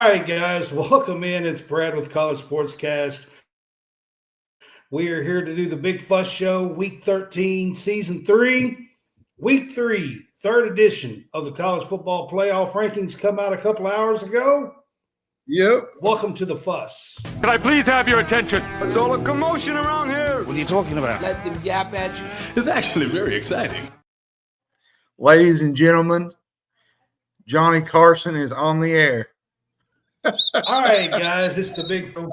right, guys, welcome in. It's Brad with College SportsCast. We are here to do the Big Fuss Show, Week 13, Season 3. Week 3, third edition of the College Football Playoff Rankings come out a couple hours ago. Yep. Welcome to the Fuss. Can I please have your attention? There's all a commotion around here. What are you talking about? Let them yap at you. It's actually very exciting. Ladies and gentlemen, Johnny Carson is on the air. All right, guys, it's the Big Fuss.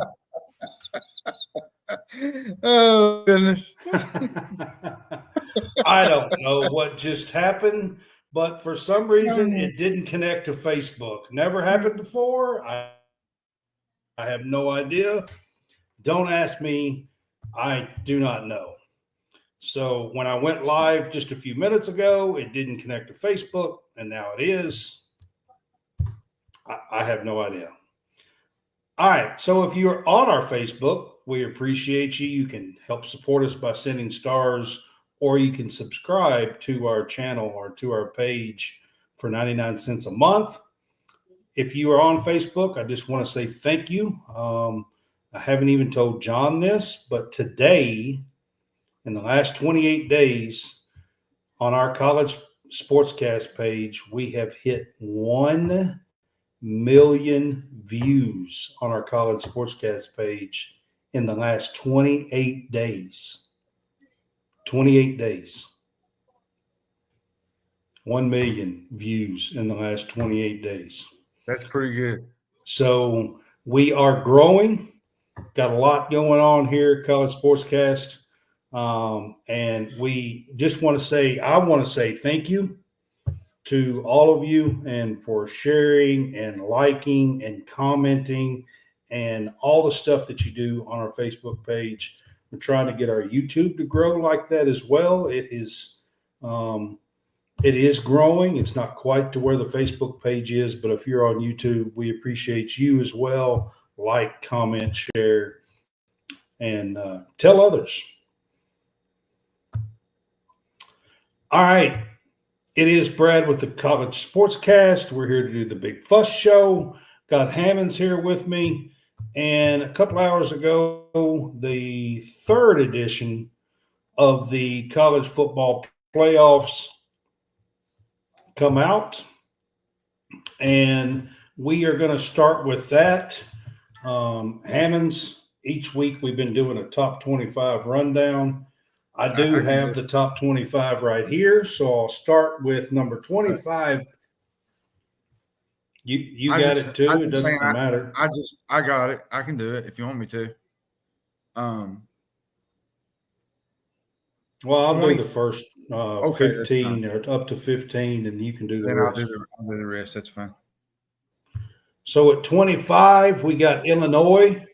Oh, goodness. I don't know what just happened, but for some reason it didn't connect to Facebook. Never happened before. I have no idea. Don't ask me. I do not know. So when I went live just a few minutes ago, it didn't connect to Facebook, and now it is. I have no idea. All right. So if you're on our Facebook, we appreciate you. You can help support us by sending stars, or you can subscribe to our channel or to our page for 99 cents a month. If you are on Facebook, I just want to say thank you. I haven't even told John this, but today, in the last 28 days, on our College SportsCast page, we have hit 1 million views on our College SportsCast page in the last 28 days. 28 days. 1 million views in the last 28 days. That's pretty good. So we are growing. Got a lot going on here at College SportsCast. And we just want to say, I want to say thank you to all of you and for sharing and liking and commenting and all the stuff that you do on our Facebook page. We're trying to get our YouTube to grow like that as well. It is growing. It's not quite to where the Facebook page is, but if you're on YouTube, we appreciate you as well. Like, comment, share, and tell others. All right. It is Brad with the College SportsCast. We're here to do the Big Fuss Show. Got Hammonds here with me. And a couple hours ago, the third edition of the college football playoffs come out. And we are going to start with that. Hammonds, each week we've been doing a top 25 rundown. I do have the top 25 right here, so I'll start with number 25. You got it too. It doesn't matter. I got it. I can do it if you want me to. Well, I'll do the first 15 or up to 15, and you can do the rest. I'll do the rest. That's fine. So at 25, we got Illinois.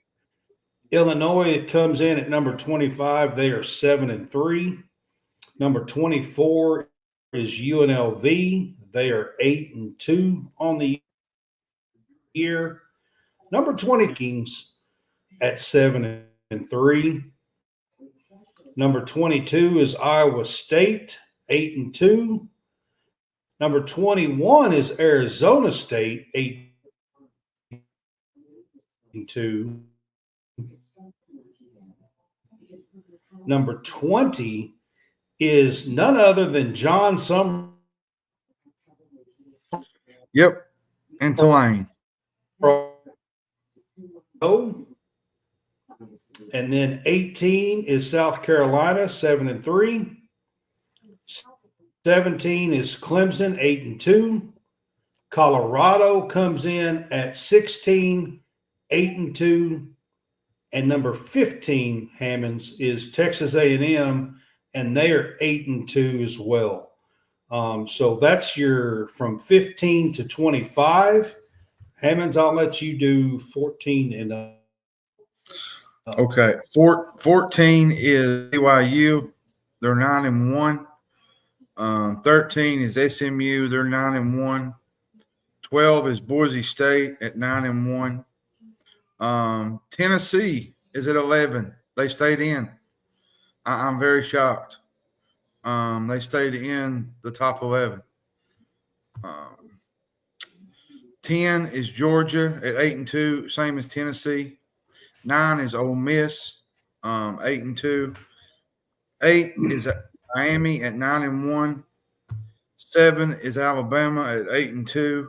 Illinois comes in at number 25. They are 7-3. Number 24 is UNLV. They are 8-2 on the year. Number 20 Kings at 7-3. Number 22 is Iowa State, 8-2. Number 21 is Arizona State, 8-2. Number 20 is none other than John Summer. Yep. And Tulane. And then 18 is South Carolina, 7-3. 17 is Clemson, 8-2. Colorado comes in at 16, 8-2. And number 15, Hammonds, is Texas A&M, and they are 8-2 as well. So that's your from 15 to 25. Hammonds, I'll let you do 14 and up. Okay. 14 is BYU. They're 9-1. 13 is SMU. They're 9-1. 12 is Boise State at 9-1. Tennessee is at 11. They stayed in. I'm very shocked. They stayed in the top 11. 10 is Georgia at 8-2, same as Tennessee. 9 is Ole Miss, 8-2. 8 is Miami at 9-1. 7 is Alabama at 8-2.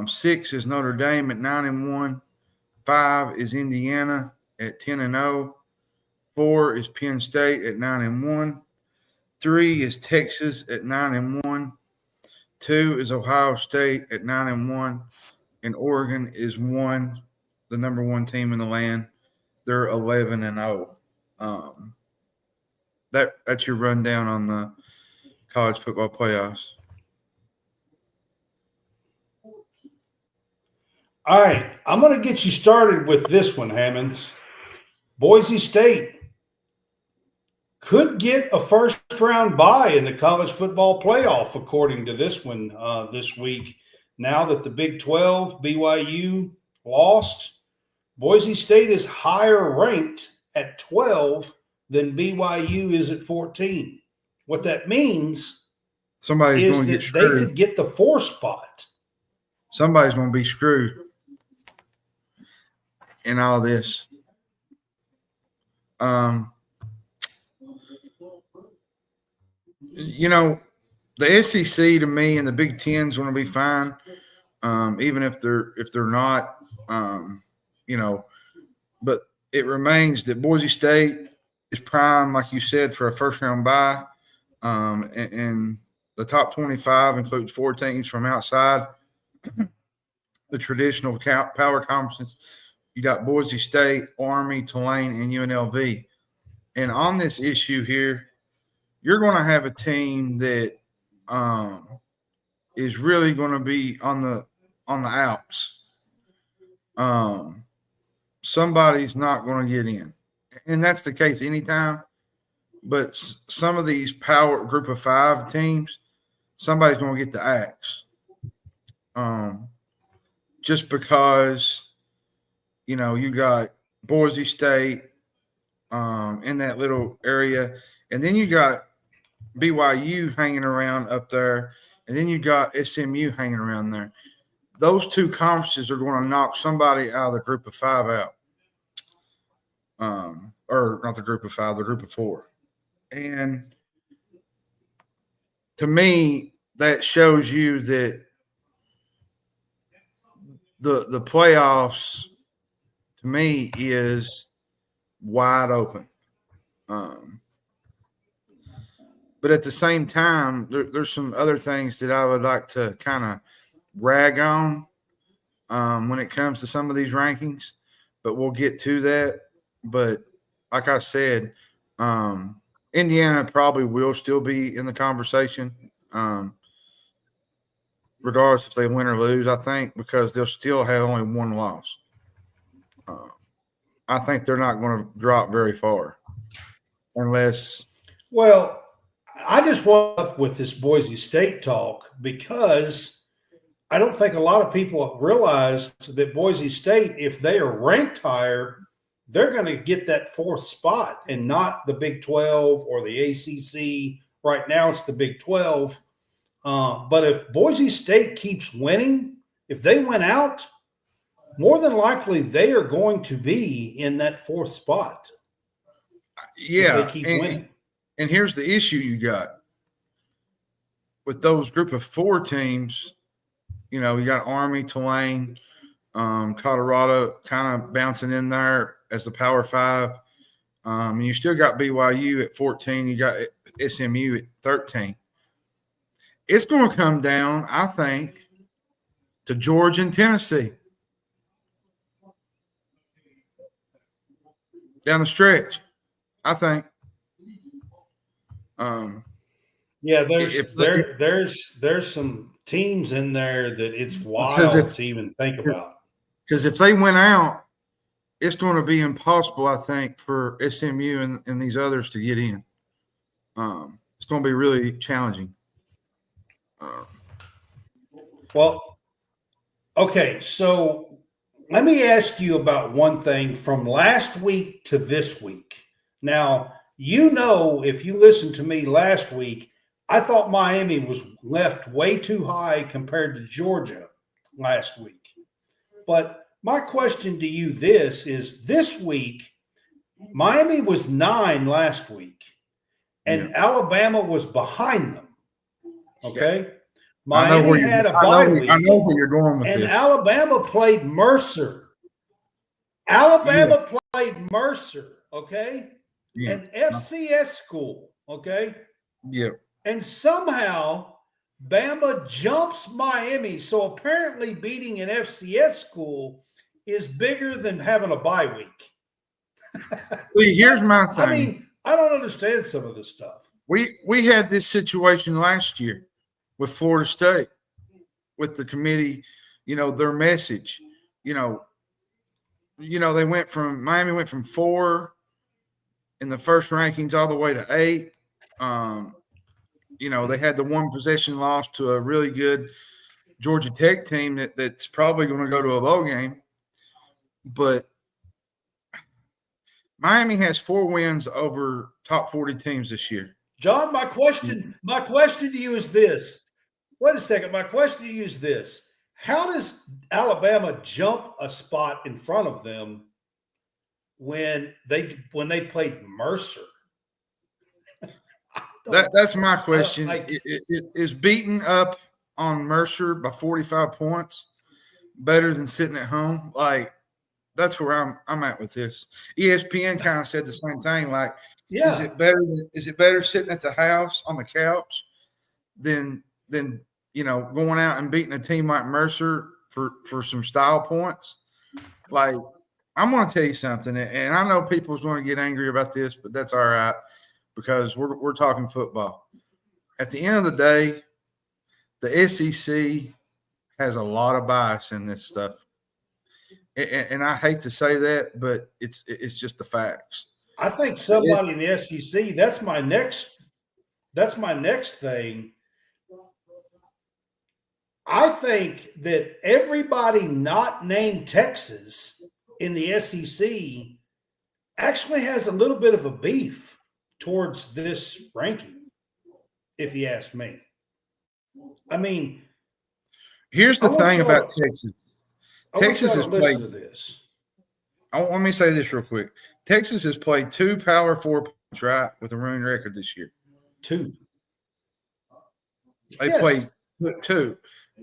6 is Notre Dame at 9-1. 5 is Indiana at 10-0. 4 is Penn State at 9-1. 3 is Texas at 9-1. 2 is Ohio State at 9-1. And Oregon is the number 1 team in the land. They're 11-0. That's your rundown on the college football playoffs. All right, I'm going to get you started with this one, Hammonds. Boise State could get a first-round bye in the college football playoff, according to this one this week. Now that the Big 12, BYU, lost, Boise State is higher ranked at 12 than BYU is at 14. What that means Somebody's is going to that get they screwed. could get the 4 spot. Somebody's going to be screwed in all this. The SEC to me and the Big Ten is going to be fine, even if they're not, But it remains that Boise State is prime, like you said, for a first-round bye, and the top 25 includes 4 teams from outside the traditional power conferences. You got Boise State, Army, Tulane, and UNLV. And on this issue here, you're going to have a team that is really going to be on the outs. Somebody's not going to get in, and that's the case anytime. But some of these power group of 5 teams, somebody's going to get the axe. Just because, you got Boise State in that little area, and then you got BYU hanging around up there, and then you got SMU hanging around there. Those 2 conferences are going to knock somebody out of the group of 5 out. Or not the group of 5, the group of 4. And to me, that shows you that the playoffs, to me, is wide open. But at the same time, there's some other things that I would like to kind of rag on when it comes to some of these rankings. But we'll get to that. But like I said, Indiana probably will still be in the conversation, regardless if they win or lose, I think, because they'll still have only 1 loss. I think they're not going to drop very far unless – Well, I just wound up with this Boise State talk because I don't think a lot of people realize that Boise State, if they are ranked higher, they're going to get that 4th spot and not the Big 12 or the ACC. Right now it's the Big 12. But if Boise State keeps winning, if they win out, more than likely they are going to be in that 4th spot. Yeah. If they keep winning. And here's the issue you got with those group of 4 teams. You got Army, Tulane, Colorado kind of bouncing in there as the Power 5. And you still got BYU at 14. You got SMU at 13. It's going to come down, I think, to Georgia and Tennessee down the stretch, I think. Yeah, there's some teams in there that it's wild to even think about. Because if they went out, it's going to be impossible, I think, for SMU and these others to get in. It's going to be really challenging. Well, okay, so let me ask you about one thing from last week to this week. Now, if you listened to me last week, I thought Miami was left way too high compared to Georgia. last week. But my question to you this week, Miami was 9 last week, and Alabama was behind them. Okay? Miami had a bye week. I know where you're going with and this. Alabama played Mercer. Alabama played Mercer, okay? Yeah. An FCS school, okay? Yeah. And somehow Bama jumps Miami. So apparently beating an FCS school is bigger than having a bye week. See, here's my thing. I mean, I don't understand some of this stuff. We had this situation last year with Florida State, with the committee, their message. They went from Miami went from 4 in the first rankings all the way to 8. They had the one possession loss to a really good Georgia Tech team that's probably going to go to a bowl game. But Miami has 4 wins over top 40 teams this year. John, my question to you is this. Wait a second. My question to you is this. How does Alabama jump a spot in front of them when they played Mercer? That's my question. Is beating up on Mercer by 45 points better than sitting at home? Like, that's where I'm at with this. ESPN kind of said the same thing. Like, is it better sitting at the house on the couch than going out and beating a team like Mercer for some style points? Like, I'm going to tell you something, and I know people's going to get angry about this, but that's all right because we're talking football. At the end of the day, the SEC has a lot of bias in this stuff, and I hate to say that, but it's just the facts. I think somebody in the SEC. That's my next thing. I think that everybody not named Texas in the SEC actually has a little bit of a beef towards this ranking, if you ask me. I mean, here's the thing about Texas. Texas has played. To this. Let me say this real quick. Texas has played 2 Power 4 points, right, with a winning record this year. 2. They played 2.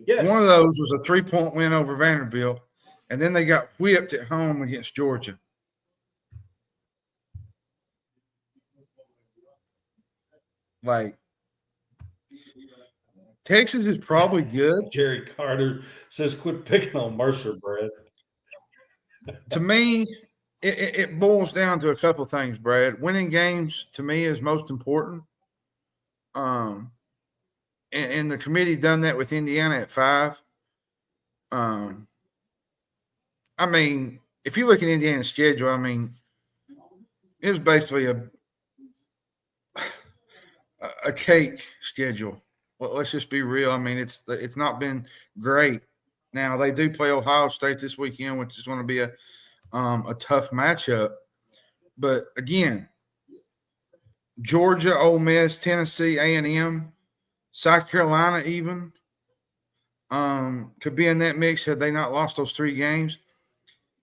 Yes. One of those was a 3-point win over Vanderbilt, and then they got whipped at home against Georgia. Like, Texas is probably good. Jerry Carter says, "Quit picking on Mercer, Brad." To me, it boils down to a couple things, Brad. Winning games to me is most important. And the committee done that with Indiana at 5. I mean, if you look at Indiana's schedule, I mean, it was basically a cake schedule. Well, let's just be real. I mean, it's not been great. Now they do play Ohio State this weekend, which is going to be a tough matchup. But again, Georgia, Ole Miss, Tennessee, A&M, South Carolina even could be in that mix had they not lost those 3 games.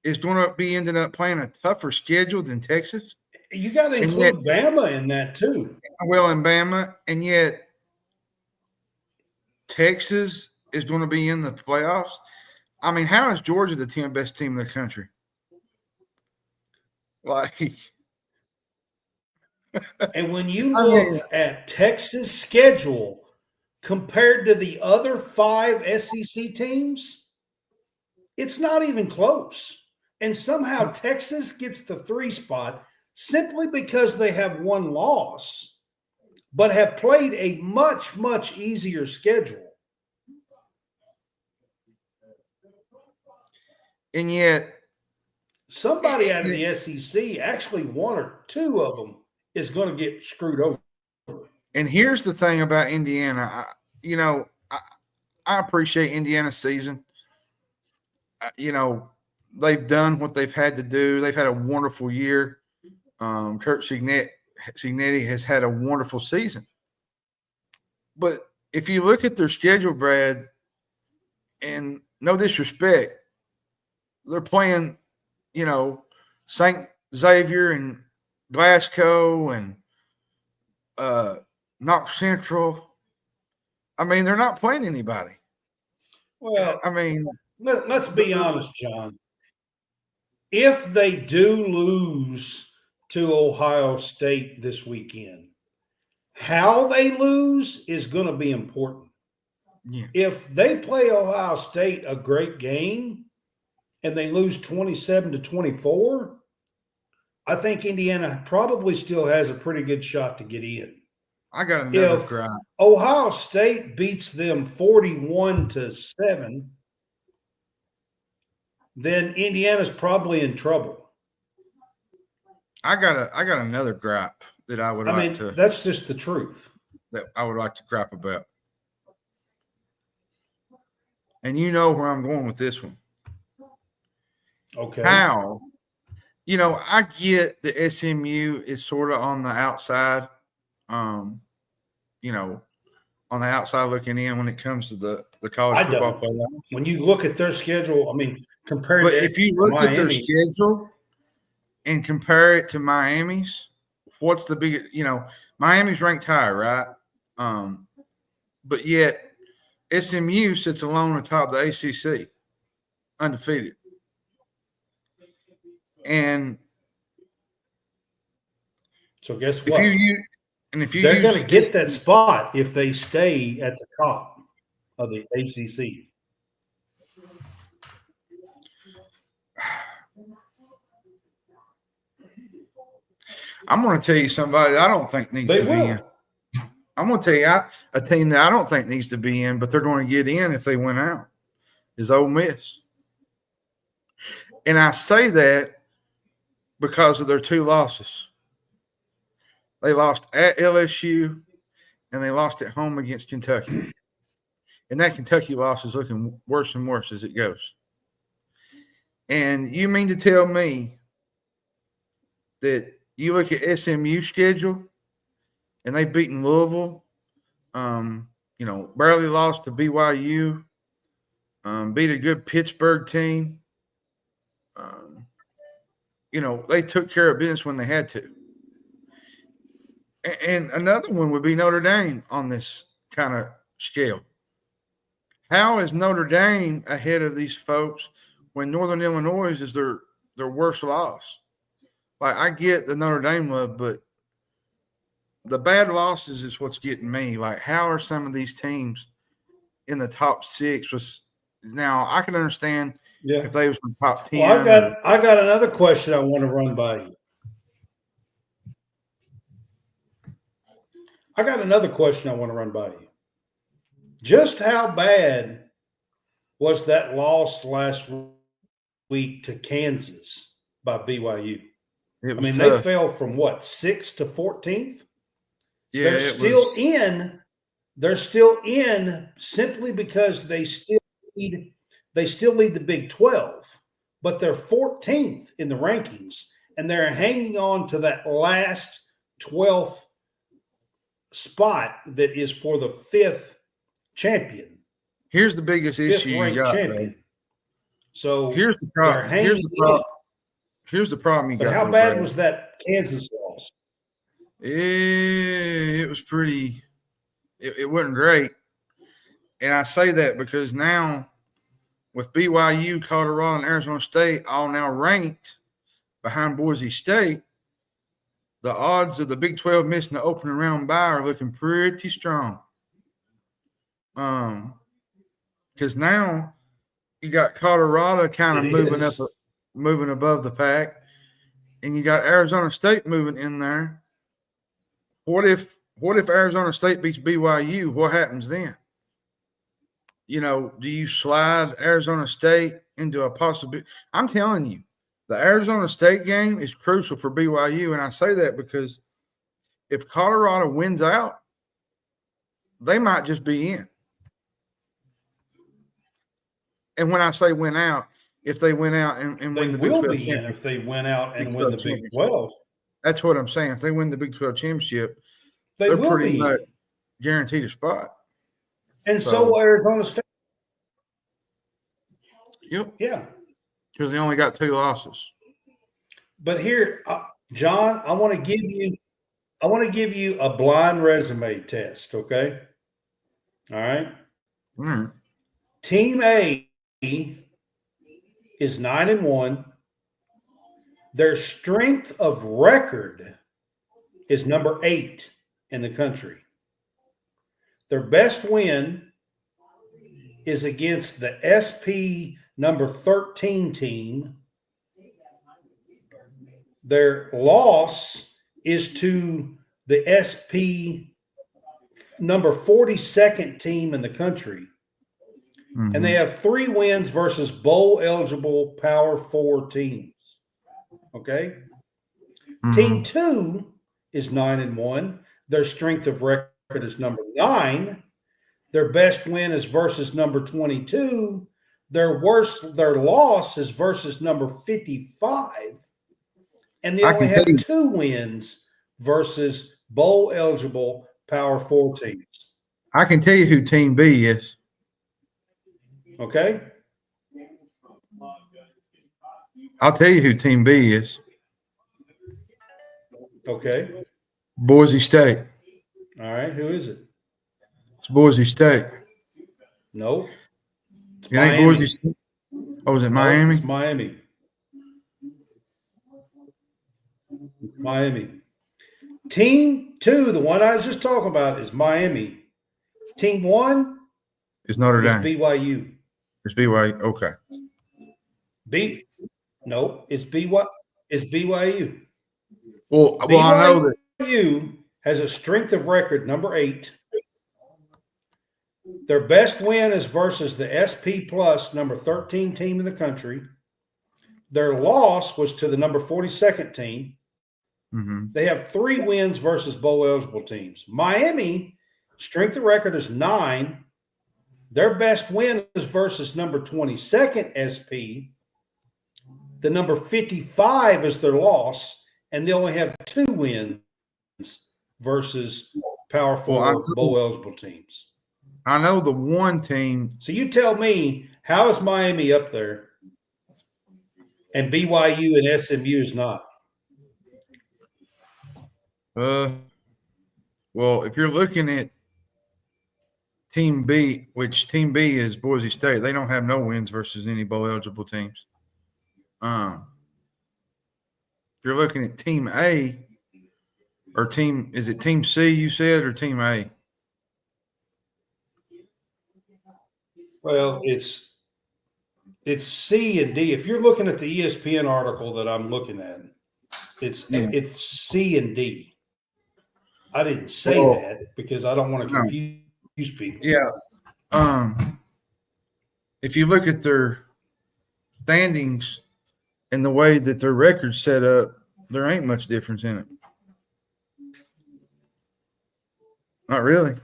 Is going to be ended up playing a tougher schedule than Texas. You got to include Bama in that too. Well, in Bama, and yet Texas is going to be in the playoffs. I mean, how is Georgia the 10th best team in the country? Like, and when you look at Texas' schedule compared to the other 5 SEC teams, it's not even close. And somehow Texas gets the 3 spot simply because they have 1 loss, but have played a much, much easier schedule. And yet somebody out of the SEC, actually 1 or 2 of them, is going to get screwed over. And here's the thing about Indiana. I appreciate Indiana's season. They've done what they've had to do. They've had a wonderful year. Kurt Cignetti has had a wonderful season. But if you look at their schedule, Brad, and no disrespect, they're playing, St. Xavier and Glasgow and Knox Central. I mean, they're not playing anybody. Well, I mean, let's be honest, John. If they do lose to Ohio State this weekend, how they lose is going to be important. yeah. If they play Ohio State a great game and they lose 27-24, I think Indiana probably still has a pretty good shot to get in. I got another If gripe. Ohio State beats them 41-7, then Indiana's probably in trouble. I got another gripe that I would that's just the truth. That I would like to gripe about. And you know where I'm going with this one. Okay. How? I get the SMU is sort of on the outside, on the outside looking in when it comes to the college football playoff. When you look at their schedule, compared But to if you look at their Miami, schedule and compare it to Miami's, what's the biggest? Miami's ranked higher, right? But yet SMU sits alone atop the ACC, undefeated. And so guess what? They're going to get that spot if they stay at the top of the ACC. I'm going to tell you somebody I don't think needs to be in. I'm going to tell you a team that I don't think needs to be in, but they're going to get in if they win out, is Ole Miss. And I say that because of their two losses. They lost at LSU and they lost at home against Kentucky. And that Kentucky loss is looking worse and worse as it goes. And you mean to tell me that you look at SMU schedule and they've beaten Louisville, barely lost to BYU, beat a good Pittsburgh team. They took care of business when they had to. And another one would be Notre Dame on this kind of scale. How is Notre Dame ahead of these folks when Northern Illinois is their worst loss? Like, I get the Notre Dame love, but the bad losses is what's getting me. Like, how are some of these teams in the top six? Now, I can understand if they was in the top 10. Well, I got another question I want to run by you. Just how bad was that loss last week to Kansas by BYU? It was they tough. fell from what, 6th to 14th? Yeah, They're still in simply because they still lead the Big 12, but they're 14th in the rankings, and they're hanging on to that last 12th spot that is for the 5th champion. Here's the biggest issue you got, though. So here's the problem. Here's the problem you got. But how bad was that Kansas loss? It was pretty. It wasn't great, and I say that because now, with BYU, Colorado, and Arizona State all now ranked behind Boise State, the odds of the Big 12 missing the opening round bye are looking pretty strong. Because now you got Colorado kind of moving above the pack, and you got Arizona State moving in there. What if Arizona State beats BYU? What happens then? Do you slide Arizona State into a possibility? I'm telling you, the Arizona State game is crucial for BYU, and I say that because if Colorado wins out, they might just be in. And when I say win out, if they win out and win the Big 12 championship, if they win out and win the Big 12. That's what I'm saying. If they win the Big 12 championship, they're pretty much guaranteed a spot. And so Arizona State. Yep. Yeah. Because they only got 2 losses. But here, John, I want to give you a blind resume test, okay? All right. Mm. Team A is 9-1. Their strength of record is number 8 in the country. Their best win is against the SP number 13 team. Their loss is to the SP number 42nd team in the country. Mm-hmm. And they have 3 wins versus bowl-eligible Power 4 teams. Okay? Mm-hmm. Team 2 is 9-1. Their strength of record is number 9. Their best win is versus number 22. Their loss is versus number 55. And they only have 2 wins versus bowl-eligible Power 4 teams. I can tell you who Team B is. Okay? I'll tell you who Team B is. Okay. Boise State. All right. Who is it? It's Boise State. No. It ain't Boise State. Oh, is it Miami? It's Miami. Miami. Team 2, the one I was just talking about, is Miami. Team 1 It's Notre is Dame. BYU. It's BYU. Okay. It's BYU. Well, I know that. BYU has a strength of record number 8. Their best win is versus the SP Plus number 13 team in the country. Their loss was to the number 42nd team. Mm-hmm. They have 3 wins versus bowl-eligible teams. Miami, strength of record is 9. Their best win is versus number 22nd SP. The number 55 is their loss, and they only have 2 wins versus Power 4 bowl-eligible teams. I know the one team. So you tell me, how is Miami up there and BYU and SMU is not? Well, if you're looking at Team B, which Team B is Boise State, they don't have no wins versus any bowl-eligible teams. If you're looking at Team A or is it Team C you said or Team A? Well, it's C and D. If you're looking at the ESPN article that I'm looking at, it's C and D. I didn't say that because I don't want to confuse people. Yeah. If you look at their standings and the way that their record's set up, there ain't much difference in it. Not really.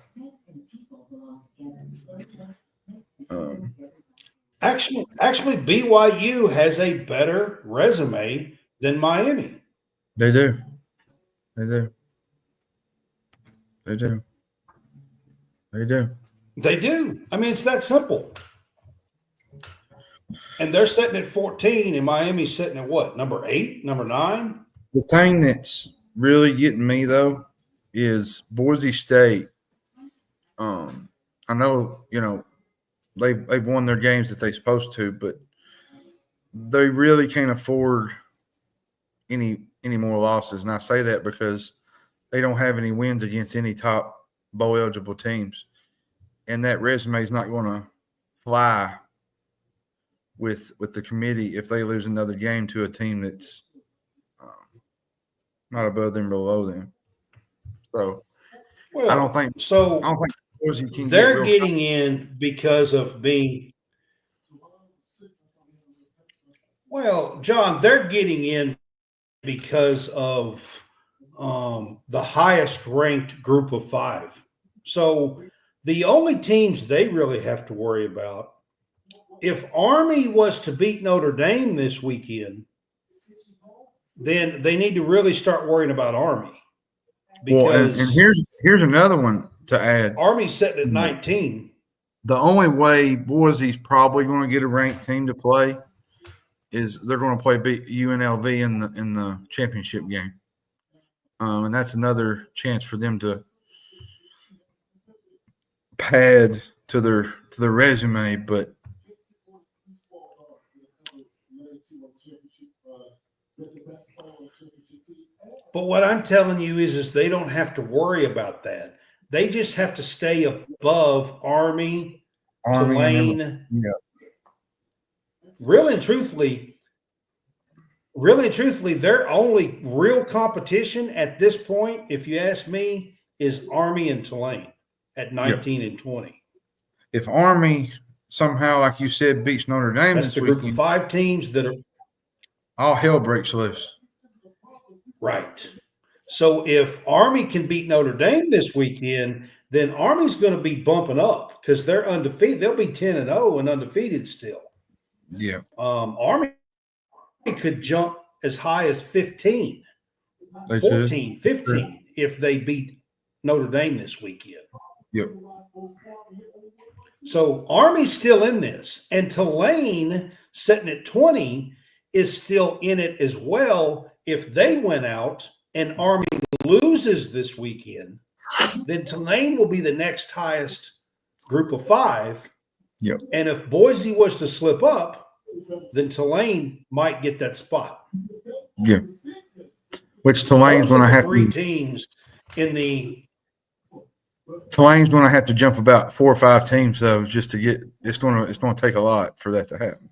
Actually, BYU has a better resume than Miami. They do. I mean, it's that simple. And they're sitting at 14, and Miami's sitting at what? Number 8, number 9? The thing that's really getting me, though, is Boise State. I know, they've won their games that they're supposed to, but they really can't afford any more losses. And I say that because they don't have any wins against any top bowl-eligible teams. And that resume is not going to fly with the committee if they lose another game to a team that's not above them, below them. So I don't think Boise can they're getting in because of being – well, John, they're getting in because of the highest-ranked group of 5. So the only teams they really have to worry about, if Army was to beat Notre Dame this weekend, then they need to really start worrying about Army. Because and here's another one to add. Army's sitting at 19. The only way Boise's probably going to get a ranked team to play is they're going to play UNLV in the championship game, and that's another chance for them to pad to their resume. But what I'm telling you is they don't have to worry about that. They just have to stay above Army Tulane. Yeah. Really and truthfully, their only real competition at this point, if you ask me, is Army and Tulane at 19 and 20. If Army somehow, like you said, beats Notre Dame That's this the weekend, group of 5 teams that are all hell breaks loose. right. So if Army can beat Notre Dame this weekend, then Army's going to be bumping up because they're undefeated. They'll be 10-0 and undefeated still. Yeah. Army could jump as high as 15, They 14, could. 15 if they beat Notre Dame this weekend. Yep. So Army's still in this, and Tulane sitting at 20 is still in it as well. If they went out and Army loses this weekend, then Tulane will be the next highest group of 5. Yep. And if Boise was to slip up, then Tulane might get that spot. Yeah. Which Tulane's going to have 3 to. teams in the. Tulane's going to have to jump about 4 or 5 teams though, just to get. It's going to take a lot for that to happen.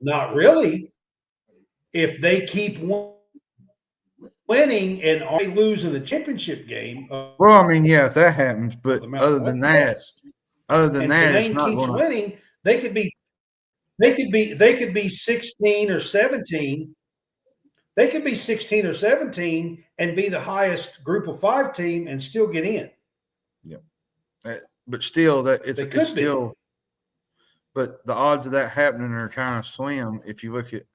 Not really. If they keep winning and are losing the championship game. Well, I mean, yeah, if that happens, but other than that, it's Tulane not keeps going to. winning. They could be 16 or 17. They could be 16 or 17 and be the highest group of 5 team and still get in. Yeah, but still, it's still. Be. But the odds of that happening are kind of slim if you look at.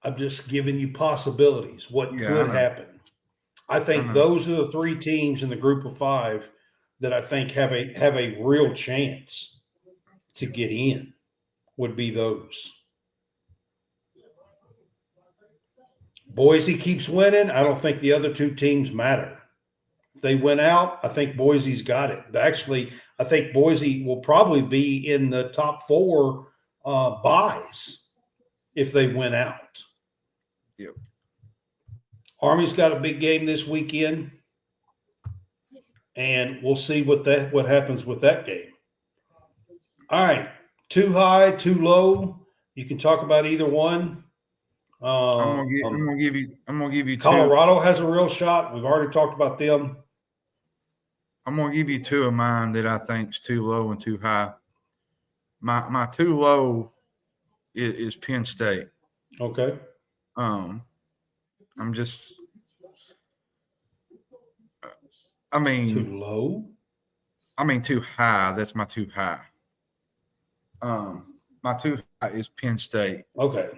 I'm just giving you possibilities. What could happen? I think those are the 3 teams in the group of 5 that I think have a real chance to get in. Would be those. Boise keeps winning. I don't think the other 2 teams matter. If they win out, I think Boise's got it. Actually, I think Boise will probably be in the top 4 buys if they win out. Yep. Army's got a big game this weekend, and we'll see what happens with that game. All right, too high, too low. You can talk about either one. I'm gonna give you 2. Colorado has a real shot. We've already talked about them. I'm gonna give you 2 of mine that I think is too low and too high. My too low is Penn State. Okay. I'm just. I mean, too low. I mean too high. That's my too high. My too high is Penn State. Okay.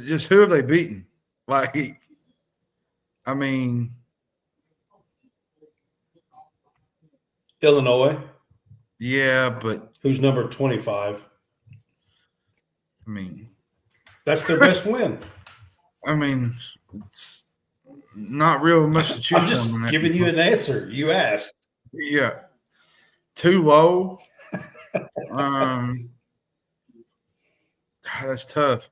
Just who have they beaten? Like, I mean, Illinois. Yeah, but who's number 25? I mean, that's their best win. I mean, it's not real much to choose from. I'm just giving you an answer. You asked. Yeah, too low. That's tough.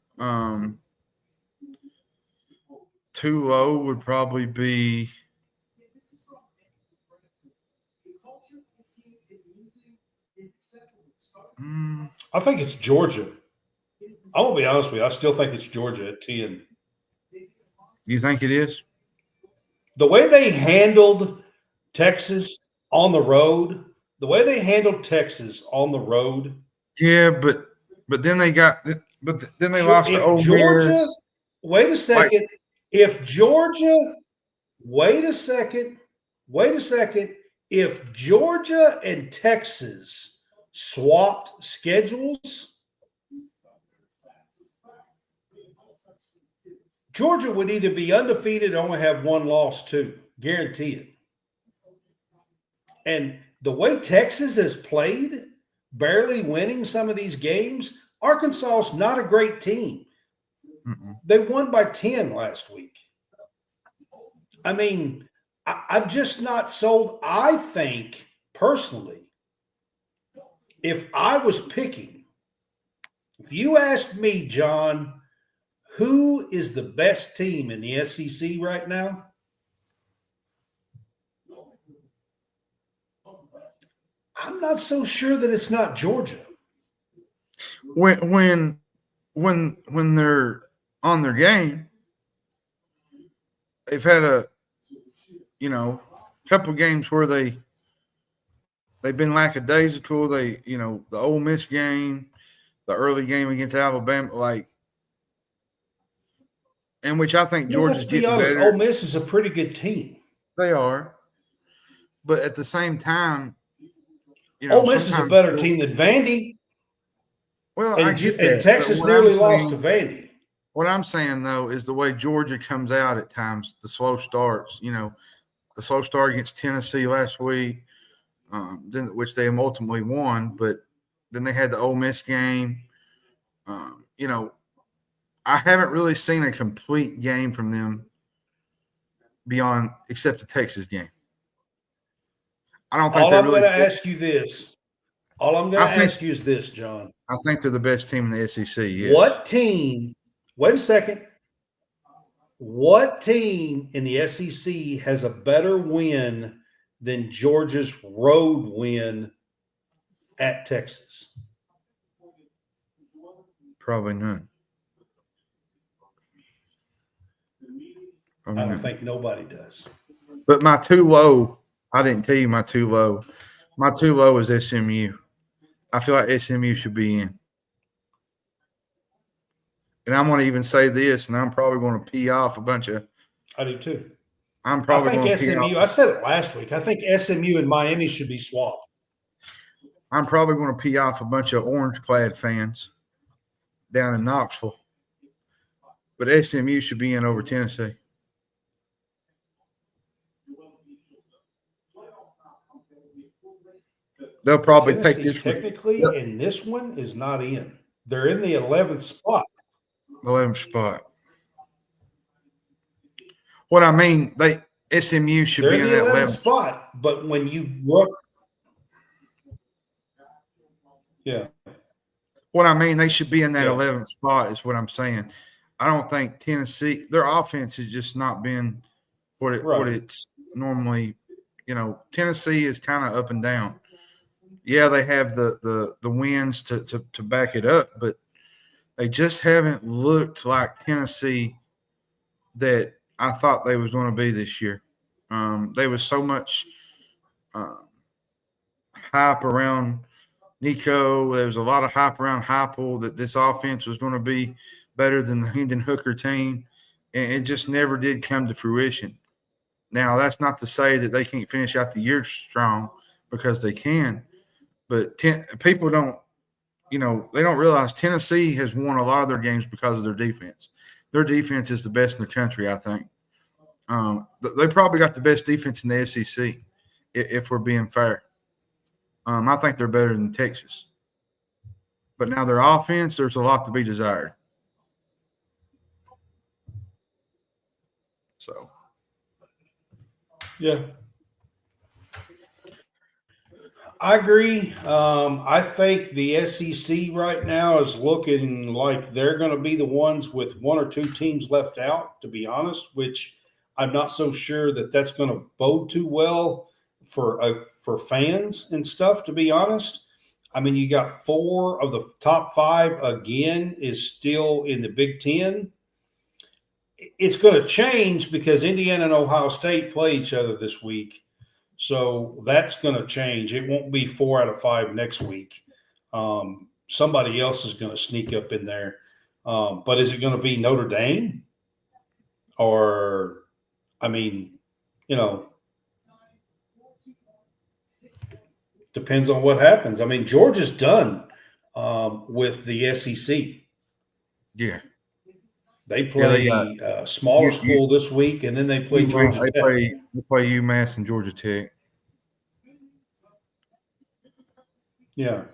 Too low would probably be. I think it's Georgia. I will be honest with you. I still think it's Georgia at 10. You think it is? The way they handled Texas on the road, Yeah, but then they lost to Ole Georgia. Miss. Wait a second. If Georgia and Texas swapped schedules, Georgia would either be undefeated or only have one loss too. Guarantee it. And the way Texas has played, barely winning some of these games, Arkansas is not a great team. They won by 10 last week. I mean, I'm just not sold. I think, personally, if I was picking, if you asked me, John, who is the best team in the SEC right now? I'm not so sure that it's not Georgia. When they're on their game, they've had a couple of games where they've been lackadaisical. The Ole Miss game, the early game against Alabama, in which I think Georgia's Let's be getting honest, better. Ole Miss is a pretty good team. They are, but at the same time, Ole Miss is a better team than Vandy. Well, I get that. And Texas nearly lost to Vandy. What I'm saying, though, is the way Georgia comes out at times, the slow starts. The slow start against Tennessee last week, which they ultimately won, but then they had the Ole Miss game. I haven't really seen a complete game from them except the Texas game. I don't think All they're I'm really. going to ask you this. All I'm going to ask you is this, John. I think they're the best team in the SEC. Yes. What team? Wait a second. What team in the SEC has a better win than Georgia's road win at Texas? Probably none. I don't think nobody does. But my too low, I didn't tell you my too low. My too low is SMU. I feel like SMU should be in. And I'm going to even say this, and I'm probably going to pee off a bunch of. I do too. I'm probably going to SMU. pee off. I said it last week. I think SMU and Miami should be swapped. I'm probably going to pee off a bunch of orange-clad fans down in Knoxville. But SMU should be in over Tennessee. They'll probably Tennessee, take this technically, and this one is not in. They're in the 11th spot. 11th spot. What I mean, SMU should They're be in that 11th spot. But when you look, yeah. What I mean, they should be in that 11th spot is what I'm saying. I don't think Tennessee, their offense has just not been what it's normally. Tennessee is kind of up and down. Yeah, they have the wins to back it up, but they just haven't looked like Tennessee that I thought they was going to be this year. There was so much hype around Nico. There was a lot of hype around Heupel that this offense was going to be better than the Hendon Hooker team, and it just never did come to fruition. Now, that's not to say that they can't finish out the year strong, because they can. But people don't, they don't realize Tennessee has won a lot of their games because of their defense. Their defense is the best in the country, I think. They probably got the best defense in the SEC, if we're being fair. I think they're better than Texas. But now their offense, there's a lot to be desired. So. Yeah. I agree. I think the SEC right now is looking like they're going to be the ones with one or two teams left out, to be honest, which I'm not so sure that that's going to bode too well for fans and stuff, to be honest. I mean, you got 4 of the top 5 again is still in the Big Ten. It's going to change because Indiana and Ohio State play each other this week. So that's going to change. It won't be 4 out of 5 next week. Somebody else is going to sneak up in there. But is it going to be Notre Dame? Or, I mean, depends on what happens. I mean, Georgia's done with the SEC. Yeah. They play a smaller school this week, and then they play Georgia Tech. They play UMass and Georgia Tech. Yeah.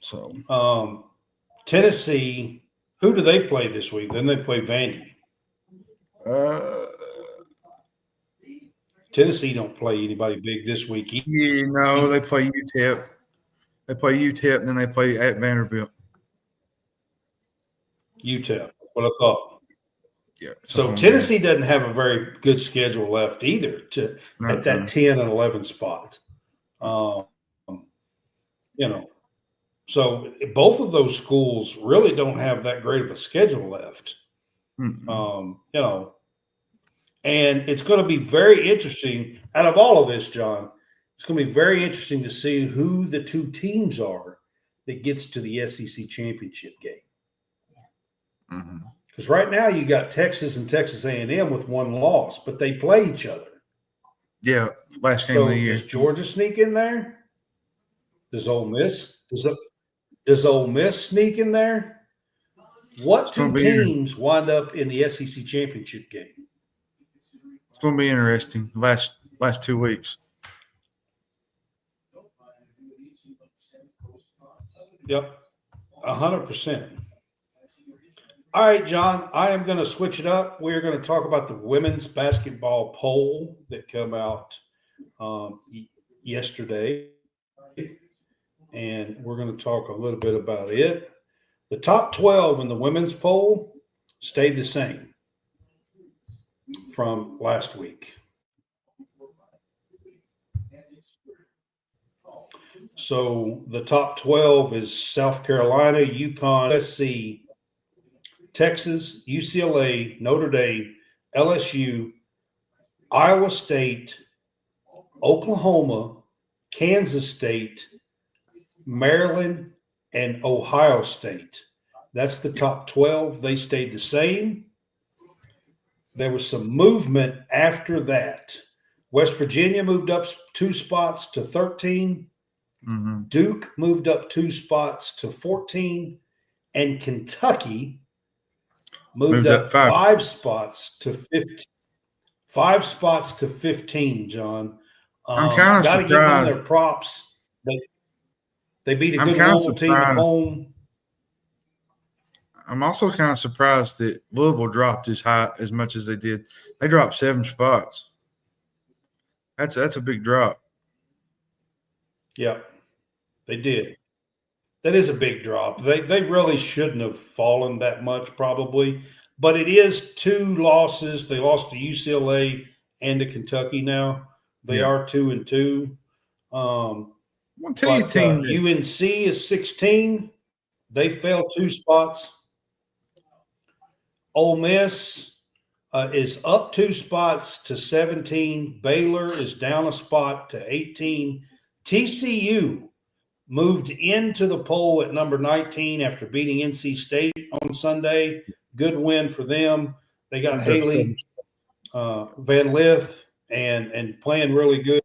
So Tennessee, who do they play this week? Then they play Vandy. Tennessee don't play anybody big this week. Yeah, no, they play UTEP. They play UTEP, and then they play at Vanderbilt. UTEP, what I thought. Yeah. So Tennessee doesn't have a very good schedule left either at that 10 and 11 spot. So both of those schools really don't have that great of a schedule left. And it's going to be very interesting out of all of this, John. It's going to be very interesting to see who the two teams are that gets to the SEC championship game. Because right now you got Texas and Texas A&M with one loss, but they play each other. Yeah, last game of the year. Does Georgia sneak in there? Does Ole Miss? Does Ole Miss sneak in there? What two teams wind up in the SEC championship game? It's going to be interesting. Last 2 weeks. Yep, 100%. All right, John, I am going to switch it up. We're going to talk about the women's basketball poll that came out yesterday, and we're going to talk a little bit about it. The top 12 in the women's poll stayed the same from last week. So the top 12 is South Carolina, UConn, USC, Texas, UCLA, Notre Dame, LSU, Iowa State, Oklahoma, Kansas State, Maryland, and Ohio State. That's the top 12. They stayed the same. There was some movement after that. West Virginia moved up 2 spots to 13. Duke moved up 2 spots to 14. And Kentucky moved up 5 spots to 15. 5 spots to 15, John. I'm kind of surprised. Got to give them their props. They beat a good Louisville team at home. I'm also kind of surprised that Louisville dropped as much as they did. They dropped 7 spots. That's a big drop. Yep, they did. That is a big drop. They really shouldn't have fallen that much probably, but it is 2 losses. They lost to UCLA and to Kentucky now. They are 2-2. I'll tell you, team. UNC is 16. They fell 2 spots. Ole Miss is up 2 spots to 17. Baylor is down a spot to 18. TCU moved into the poll at number 19 after beating NC State on Sunday. Good win for them. They got Haley Van Lith and playing really good.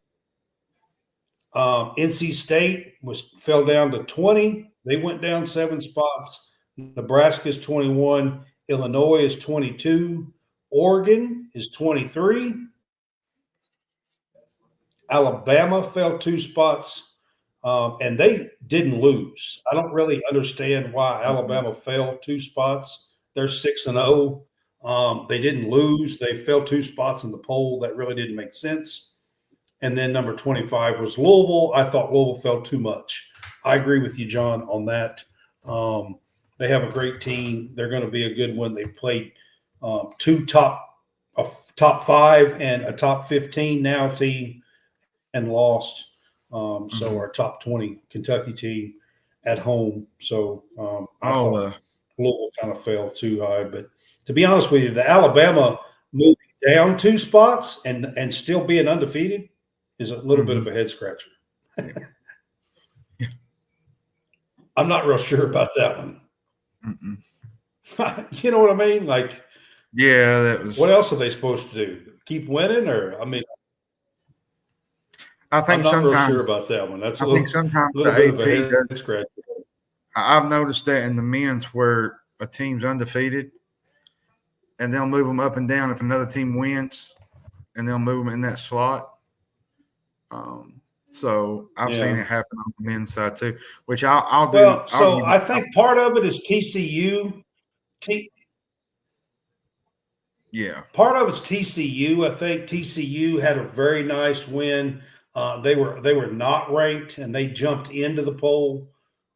NC State fell down to 20. They went down 7 spots. Nebraska's 21. Illinois is 22. Oregon is 23. Alabama fell 2 spots, and they didn't lose. I don't really understand why Alabama fell 2 spots. They're 6-0. They didn't lose. They fell 2 spots in the poll. That really didn't make sense. And then number 25 was Louisville. I thought Louisville fell too much. I agree with you, John, on that. They have a great team. They're going to be a good one. They played 2 top 5 and a top 15 now team and lost. So our top 20 Kentucky team at home. So I thought Louisville kind of fell too high. But to be honest with you, the Alabama moving down 2 spots and still being undefeated is a little bit of a head scratcher. I'm not real sure about that one. You know what I mean? Like, yeah, that was. What else are they supposed to do? Keep winning, or I mean, I think I'm not sometimes real sure about that one. That's sometimes little the bit of AP a head scratcher. I've noticed that in the men's where a team's undefeated, and they'll move them up and down if another team wins, and they'll move them in that slot. So I've seen it happen on the men's side too, which I'll do. Well, so I think part of it is TCU. Part of it's TCU. I think TCU had a very nice win. They were not ranked, and they jumped into the poll,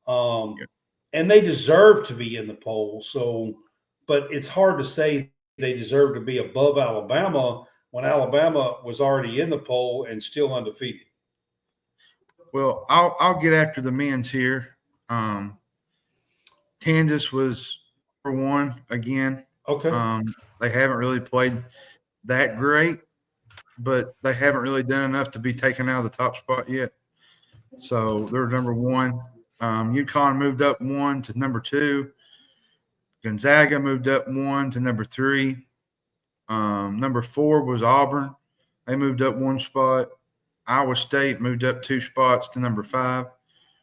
and they deserve to be in the poll. So, but it's hard to say they deserve to be above Alabama when Alabama was already in the poll and still undefeated. Well, I'll get after the men's here. Kansas was number 1 again. Okay. They haven't really played that great, but they haven't really done enough to be taken out of the top spot yet. So they're number 1. UConn moved up 1 to number 2. Gonzaga moved up 1 to number 3. Number 4 was Auburn. They moved up 1 spot. Iowa State moved up 2 spots to number 5.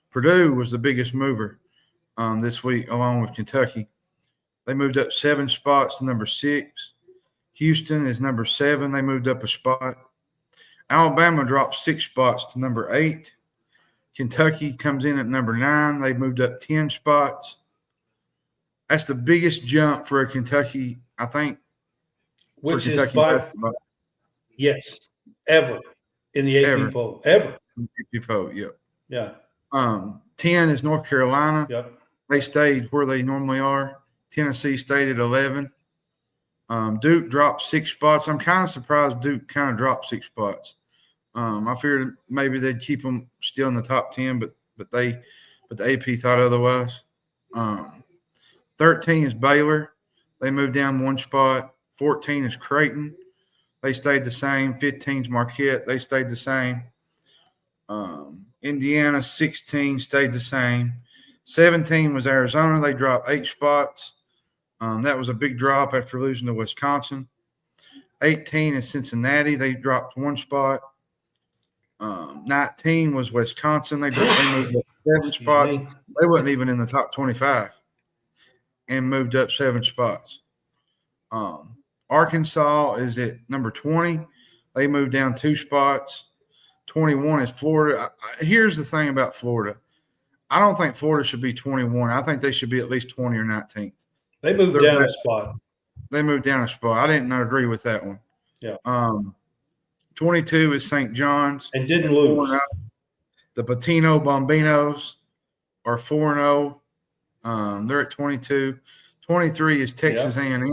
Purdue was the biggest mover this week, along with Kentucky. They moved up 7 spots to number 6. Houston is number 7. They moved up a spot. Alabama dropped 6 spots to number 8. Kentucky comes in at number 9. They moved up 10 spots. That's the biggest jump for a Kentucky, I think, which for is Kentucky basketball. Yes, ever in the AP poll, ever. AP poll, yep. Yeah. 10 is North Carolina. Yep. They stayed where they normally are. Tennessee stayed at 11. Duke dropped 6 spots. I'm kind of surprised Duke kind of dropped 6 spots. I figured maybe they'd keep them still in the top 10, but the AP thought otherwise. 13 is Baylor. They moved down 1 spot. 14 is Creighton. They stayed the same. 15 is Marquette. They stayed the same. Indiana 16 stayed the same. 17 was Arizona. They dropped 8 spots. That was a big drop after losing to Wisconsin. 18 is Cincinnati. They dropped 1 spot. 19 was Wisconsin. They moved up 7 spots. They wasn't even in the top 25 and moved up 7 spots. Arkansas is at number 20. They moved down 2 spots. 21 is Florida. Here's the thing about Florida. I don't think Florida should be 21. I think they should be at least 20 or 19th. They moved down a spot. They moved down a spot. I didn't agree with that one. Yeah. 22 is St. John's. And didn't lose. The Patino Bombinos are 4-0. They're at 22. 23 is Texas A&M.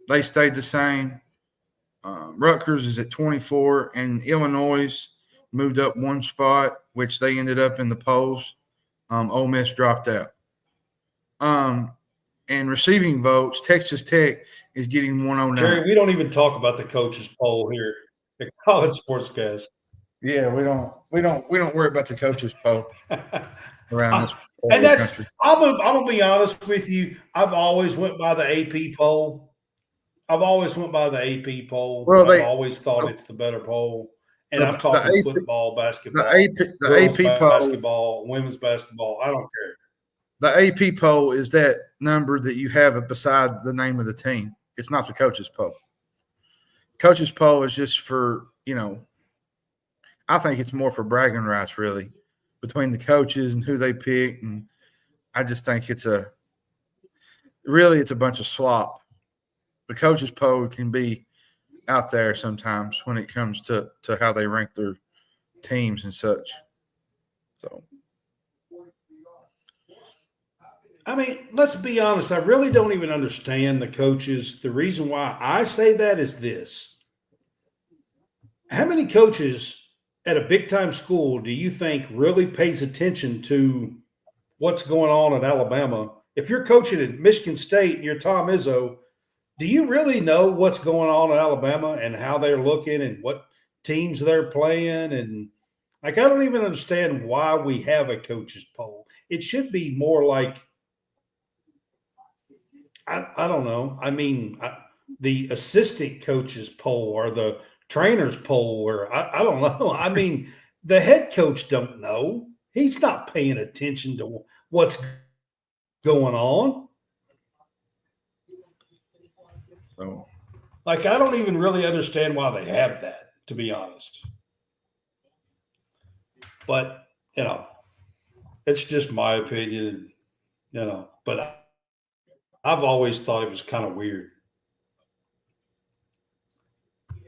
They stayed the same. Rutgers is at 24, and Illinois moved up 1 spot, which they ended up in the polls. Ole Miss dropped out. And receiving votes, Texas Tech is getting 109. Jerry, we don't even talk about the coaches poll here at College SportsCast. Yeah, we don't worry about the coaches poll around this. And that's country. I'm gonna be honest with you. I've always went by the AP poll. Well, I've always thought it's the better poll. And I'm talking football, basketball, the AP poll, basketball, women's basketball. I don't care. The AP poll is that number that you have beside the name of the team. It's not the coaches poll. Coaches poll is just for, I think it's more for bragging rights, really, between the coaches and who they pick. And I just think it's a bunch of slop. The coaches poll can be out there sometimes when it comes to how they rank their teams and such. So, I mean, let's be honest. I really don't even understand the coaches. The reason why I say that is this. How many coaches at a big-time school do you think really pays attention to what's going on in Alabama? If you're coaching at Michigan State and you're Tom Izzo, do you really know what's going on in Alabama and how they're looking and what teams they're playing? And, I don't even understand why we have a coaches poll. It should be more like, I don't know. I mean, the assistant coaches poll or the trainers poll, or I don't know. I mean, the head coach don't know. He's not paying attention to what's going on. So, Like, I don't even really understand why they have that, to be honest. But, it's just my opinion, but I've always thought it was kind of weird.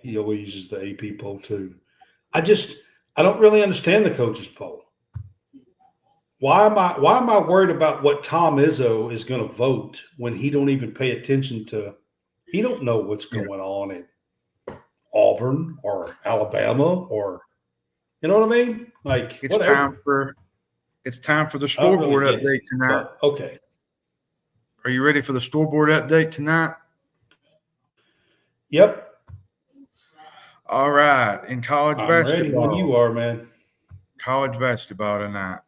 He always uses the AP poll too. I don't really understand the coaches poll. Why am I worried about what Tom Izzo is going to vote when he don't even pay attention to? He don't know what's going on at Auburn or Alabama or, you know what I mean? Like, it's whatever. time for the I don't scoreboard really get update it, tonight. but okay. Are you ready for the scoreboard update tonight? Yep. All right. In college I'm basketball. ready when you are, man. College basketball tonight.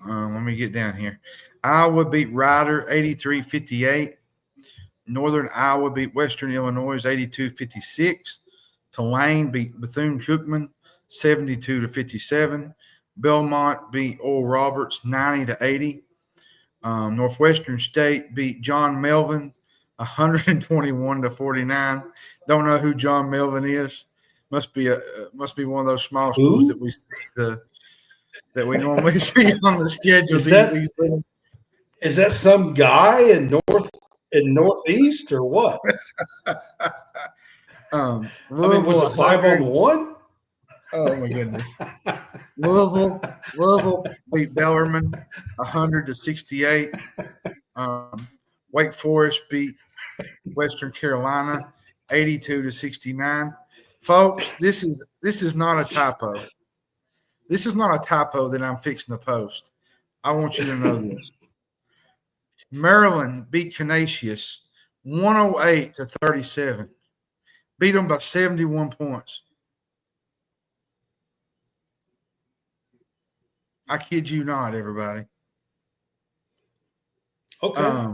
Let me get down here. Iowa beat Rider 83-58. Northern Iowa beat Western Illinois 82-56. Tulane beat Bethune-Cookman 72-57. Belmont beat Oral Roberts 90-80. Northwestern State beat John Melvin 121-49. Don't know who John Melvin is. Must be one of those small schools that we see that we normally see on the schedule. Is that some guy in Northeast or what? Louisville, was it 5-on-1? Oh my goodness. Louisville beat Bellarmine 100-68. Wake Forest beat Western Carolina 82-69. Folks, this is not a typo. This is not a typo that I'm fixing to post. I want you to know this. Maryland beat Canisius 108-37. Beat them by 71 points. I kid you not, everybody. Okay.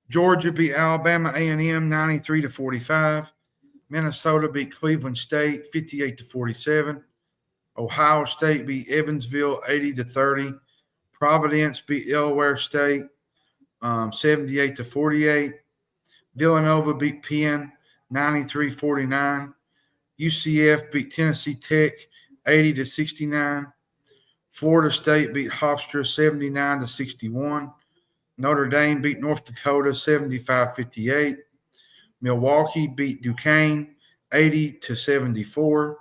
Georgia beat Alabama A&M 93-45. Minnesota beat Cleveland State 58-47. Ohio State beat Evansville 80-30. Providence beat Delaware State 78-48. Villanova beat Penn 93-49. UCF beat Tennessee Tech 80-69. Florida State beat Hofstra 79-61. Notre Dame beat North Dakota 75-58. Milwaukee beat Duquesne 80-74.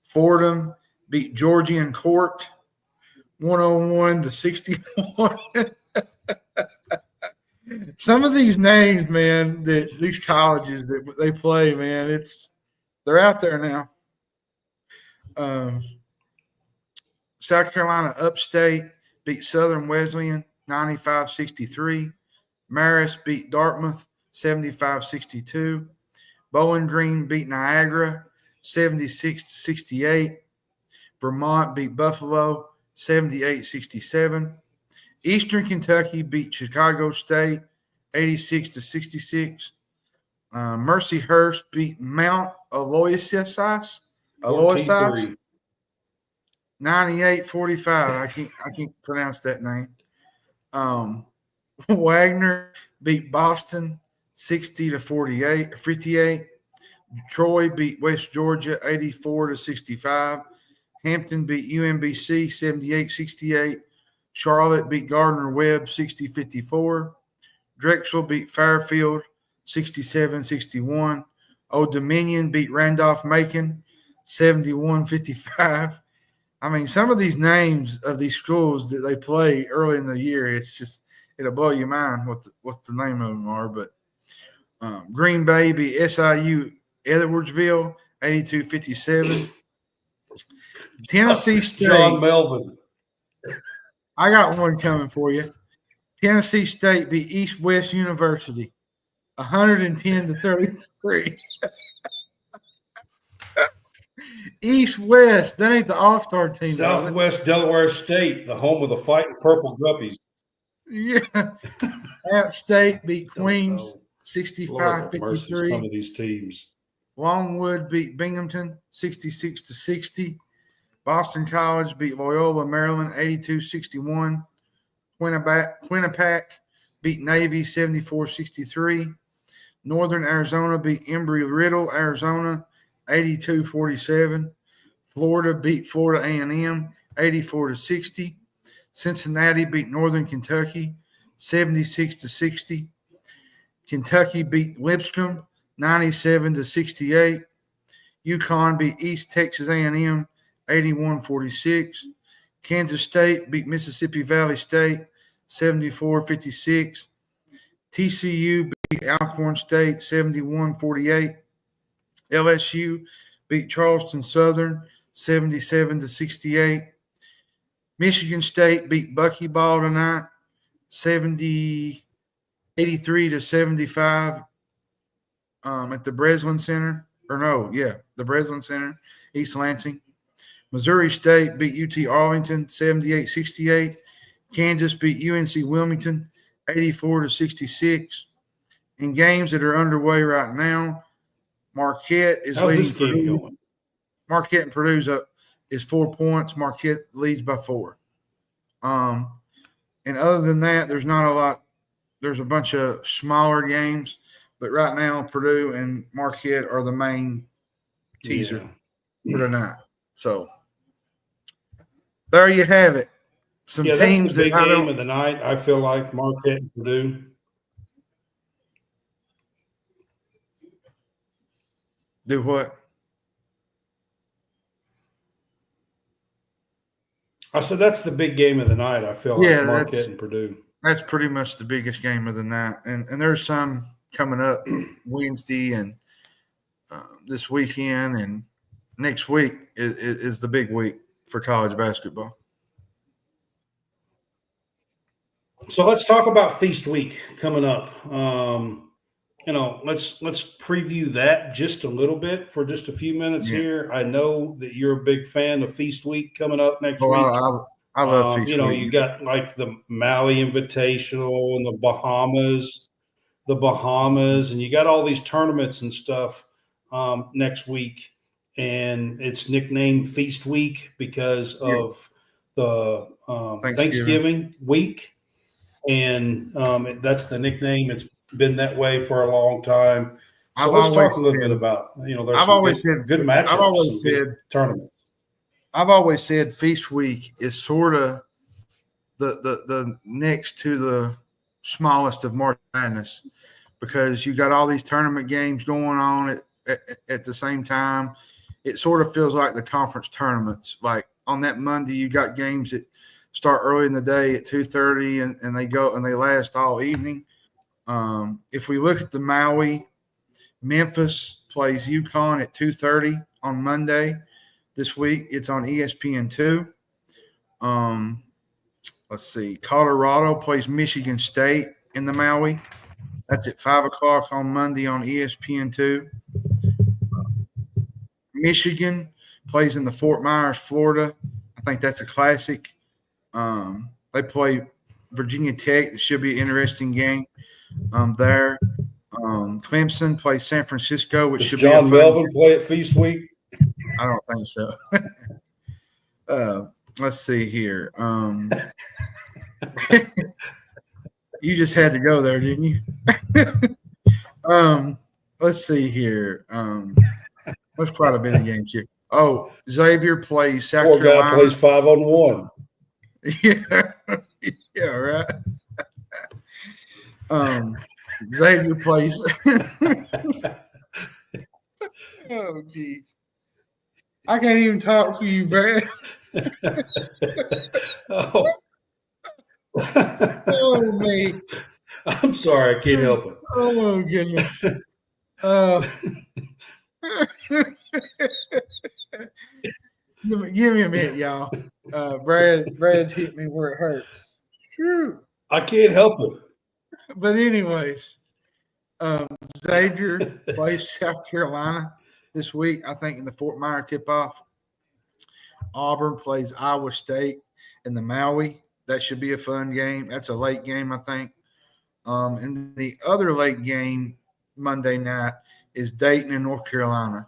Fordham beat Georgian Court 101-61. Some of these names, man, that these colleges that they play, man, they're out there now. South Carolina Upstate beat Southern Wesleyan 95-63. Marist beat Dartmouth 75-62. Bowling Green beat Niagara 76-68. Vermont beat Buffalo 78-67. Eastern Kentucky beat Chicago State 86-66. Mercyhurst beat Mount Aloysius 98-45. I can't pronounce that name. Wagner beat Boston 60-58. Troy beat West Georgia 84-65. Hampton beat UMBC 78-68. Charlotte beat Gardner-Webb 60-54. Drexel beat Fairfield 67-61. Old Dominion beat Randolph-Macon 71-55. I mean, some of these names of these schools that they play early in the year, it'll blow your mind what the name of them are. But Green Bay beat SIU Edwardsville 82-57. Tennessee State. John Melvin. I got one coming for you. Tennessee State beat East West University 110-33. East West, that ain't the All-Star team. Southwest Delaware State, the home of the Fighting Purple Guppies. Yeah. App State beat Queens 65-53. Some of these teams. Longwood beat Binghamton 66-60. Boston College beat Loyola Maryland 82-61. Quinnipiac beat Navy 74-63. Northern Arizona beat Embry-Riddle, Arizona, 82-47. Florida beat Florida A&M, 84-60. Cincinnati beat Northern Kentucky, 76-60. Kentucky beat Lipscomb, 97-68. UConn beat East Texas A&M, 81-46. Kansas State beat Mississippi Valley State, 74-56. TCU beat Alcorn State, 71-48. LSU beat Charleston Southern, 77-68. Michigan State beat Buckyball tonight, 83-75 at the Breslin Center. The Breslin Center, East Lansing. Missouri State beat UT Arlington, 78-68. Kansas beat UNC Wilmington, 84-66. In games that are underway right now, Marquette is How's leading this game Purdue. going? Marquette and Purdue's up is 4 points. Marquette leads by 4. And other than that, there's not a lot. There's a bunch of smaller games, but right now Purdue and Marquette are the main teaser for tonight. So there you have it. Some That's teams the big that game of the night. I feel like Marquette and Purdue. Do what? I said that's the big game of the night. I feel like Yeah, Marquette and Purdue. That's pretty much the biggest game of the night. And there's some coming up Wednesday and this weekend, and next week is the big week for college basketball. So let's talk about Feast Week coming up. Let's preview that just a little bit for just a few minutes here. I know that you're a big fan of Feast Week coming up next week. I love Feast Week. You got like the Maui Invitational and the Bahamas, and you got all these tournaments and stuff next week. And it's nicknamed Feast Week because of the Thanksgiving week. And that's the nickname. It's been that way for a long time. So let's talk a little bit about, there's I've always said good matchups. I've always said tournaments. I've always said Feast Week is sort of the next to the smallest of March Madness, because you got all these tournament games going on at the same time. It sort of feels like the conference tournaments. Like on that Monday, you got games that start early in the day at 2:30 and they go and they last all evening. If we look at the Maui, Memphis plays UConn at 2:30 on Monday this week. It's on ESPN2. Let's see. Colorado plays Michigan State in the Maui. That's at 5 o'clock on Monday on ESPN2. Michigan plays in the Fort Myers, Florida. I think that's a classic. They play Virginia Tech. It should be an interesting game there. Clemson plays San Francisco, which should John be a fun Melvin game. play at Feast Week? I don't think so. Let's see here. You just had to go there, didn't you? Let's see here. There's quite a bit of games here. Oh, Xavier plays South Poor Carolina. guy plays 5-on-1. Yeah, right. Xavier plays. Oh, geez. I can't even talk for you, Brad. Oh. Oh, me. I'm sorry. I can't help it. Oh, goodness. Give me a minute, y'all. Brad's hit me where it hurts. True. I can't help it. But anyways, Xavier plays South Carolina this week, I think, in the Fort Myers tip-off. Auburn plays Iowa State in the Maui. That should be a fun game. That's a late game, I think. And the other late game Monday night is Dayton and North Carolina.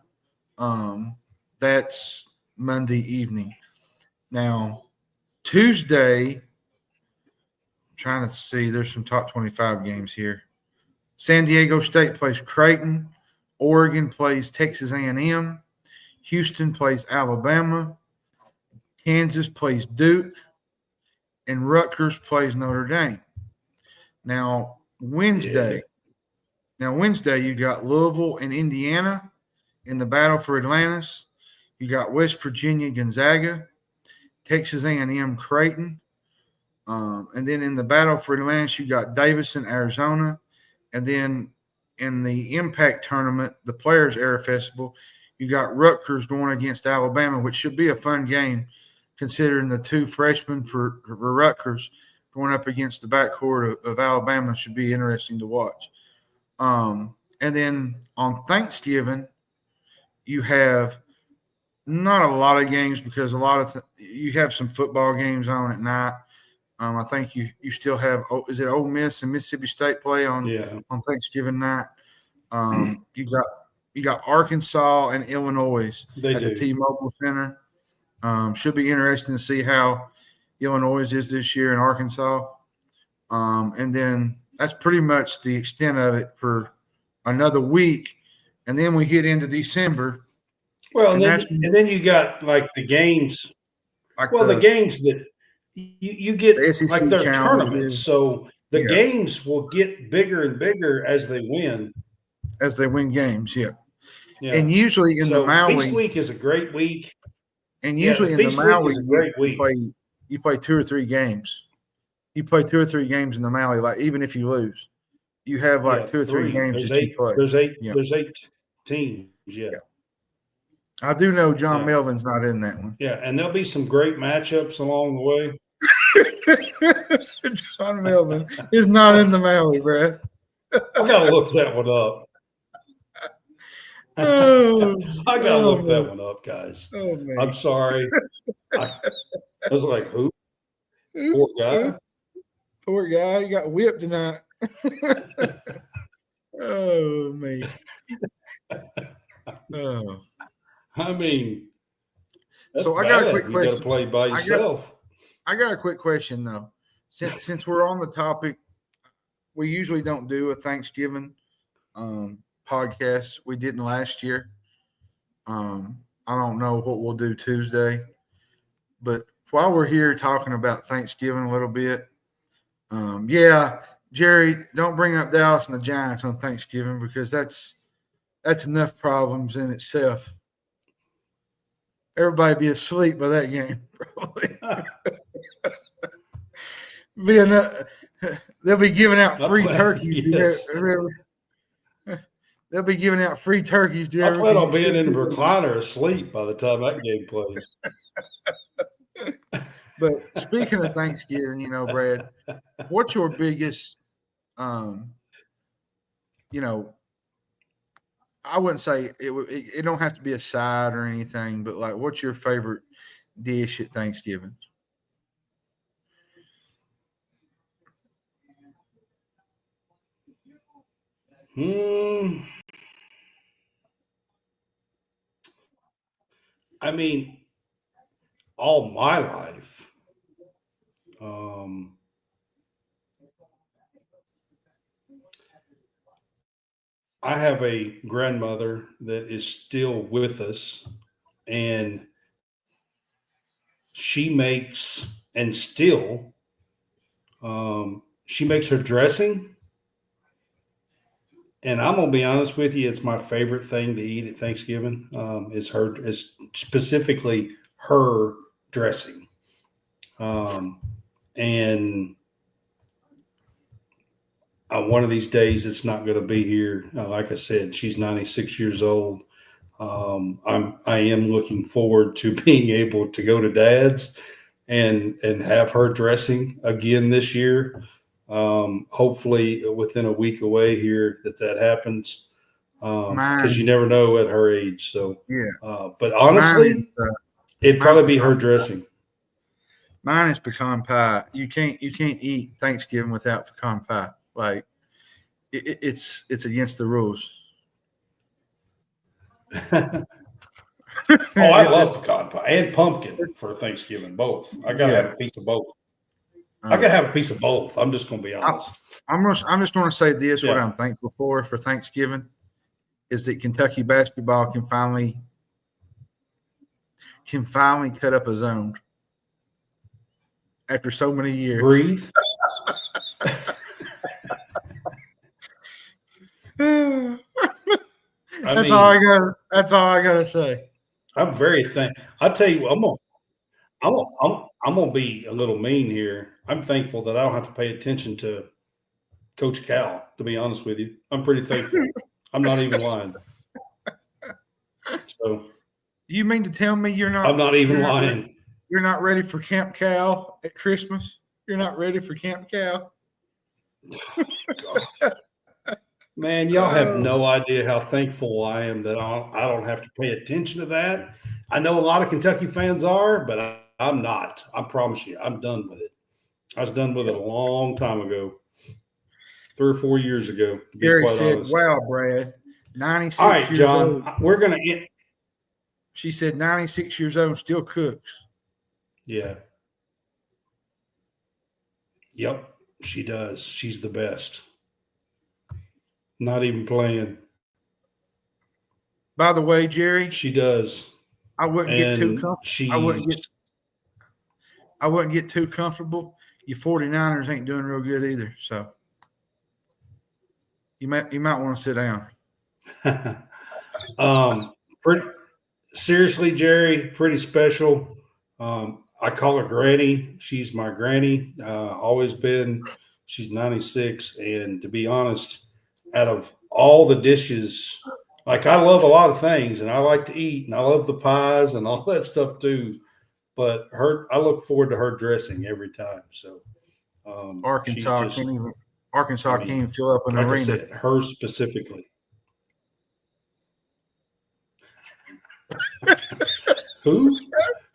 That's Monday evening. Now, Tuesday, I'm trying to see, there's some top 25 games here. San Diego State plays Creighton. Oregon plays Texas A&M. Houston plays Alabama. Kansas plays Duke. And Rutgers plays Notre Dame. Now, Wednesday, you got Louisville and Indiana in the battle for Atlantis. You got West Virginia, Gonzaga, Texas A&M, Creighton. And then in the battle for Atlantis, you got Davidson, Arizona. And then in the Impact Tournament, the Players Era Festival, you got Rutgers going against Alabama, which should be a fun game considering the two freshmen for Rutgers going up against the backcourt of Alabama should be interesting to watch. And then on Thanksgiving, you have not a lot of games because you have some football games on at night. I think you still have is it Ole Miss and Mississippi State play on Thanksgiving night. You got Arkansas and Illinois at the T-Mobile Center. Should be interesting to see how Illinois is this year in Arkansas. And then that's pretty much the extent of it for another week. And then we get into December. Well, and then you got like the games. The games that you get the like their tournaments. So the games will get bigger and bigger as they win. As they win games, yeah. And usually in the Maui. Feast week is a great week. And usually in the Maui, week. You play 2 or 3 games. You play 2 or 3 games in the Maui, like even if you lose, you have 2 or 3 games that you play. There's 8 teams. Yeah. I do know John Melvin's not in that one. Yeah, and there'll be some great matchups along the way. John Melvin is not in the Maui, Brad. I gotta look that one up. I gotta look that one up, guys. Oh, man. I'm sorry. I was like, who? Poor guy. Poor guy. He got whipped tonight. Oh, man. Oh. I mean, so I got a quick question. You got to play by yourself. I got a quick question, though. Since we're on the topic, we usually don't do a Thanksgiving podcast. We didn't last year. I don't know what we'll do Tuesday. But while we're here talking about Thanksgiving a little bit, Jerry, don't bring up Dallas and the Giants on Thanksgiving because that's enough problems in itself. Everybody be asleep by that game, probably. They'll be giving out free turkeys. Yes. They'll be giving out free turkeys. I plan on being in the recliner asleep by the time that game plays. But speaking of Thanksgiving, Brad, what's your biggest, I wouldn't say it don't have to be a side or anything, but like, what's your favorite dish at Thanksgiving? I mean, all my life, I have a grandmother that is still with us, and she makes she makes her dressing. And I'm gonna be honest with you, it's my favorite thing to eat at Thanksgiving. Is specifically her dressing, and one of these days it's not going to be here. Like I said, she's 96 years old. I am looking forward to being able to go to Dad's and have her dressing again this year. Hopefully within a week away here that happens, because you never know at her age. So but honestly, it'd probably be her dressing. Mine is pecan pie. You can't eat Thanksgiving without pecan pie. Like it's against the rules. I love pecan pie and pumpkin for Thanksgiving. Both. I gotta have a piece of both. I could have a piece of both. I'm just going to be honest. I'm just going to say this. Yeah. What I'm thankful for Thanksgiving is that Kentucky basketball can finally cut up a zone after so many years. Breathe. That's all I got to say. I'm very thankful. I tell you, I'm gonna be a little mean here. I'm thankful that I don't have to pay attention to Coach Cal. To be honest with you, I'm pretty thankful. I'm not even lying. So You mean to tell me you're not? I'm not even lying. You're not ready for Camp Cal at Christmas? You're not ready for Camp Cal? Man, y'all have no idea how thankful I am that I don't have to pay attention to that. I know a lot of Kentucky fans are, but I'm not. I promise you, I'm done with it. I was done with it a long time ago, 3 or 4 years ago. To be Jerry quite said, honest. "Wow, Brad, 96 All right, years John, old." we're gonna end. She said, 96 years old, still cooks. Yeah. Yep, she does. She's the best. Not even playing. By the way, Jerry, She does. I wouldn't get too And comfortable. I wouldn't get too comfortable. You 49ers ain't doing real good either. So you might want to sit down. Seriously, Jerry, pretty special. I call her Granny. She's my granny. Always been. She's 96. And to be honest, out of all the dishes, like I love a lot of things and I like to eat and I love the pies and all that stuff too. But I look forward to her dressing every time. So Arkansas can't even fill up an like arena. I said, her specifically. Who?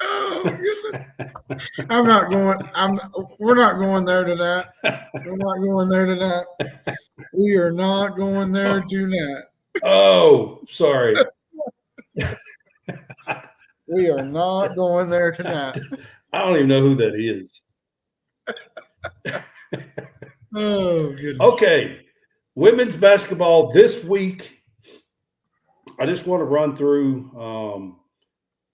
Oh, goodness. We're not going there tonight. We're not going there tonight. We are not going there tonight. Oh, sorry. We are not going there tonight. I don't even know who that is. Oh, goodness. Okay. Women's basketball this week. I just want to run through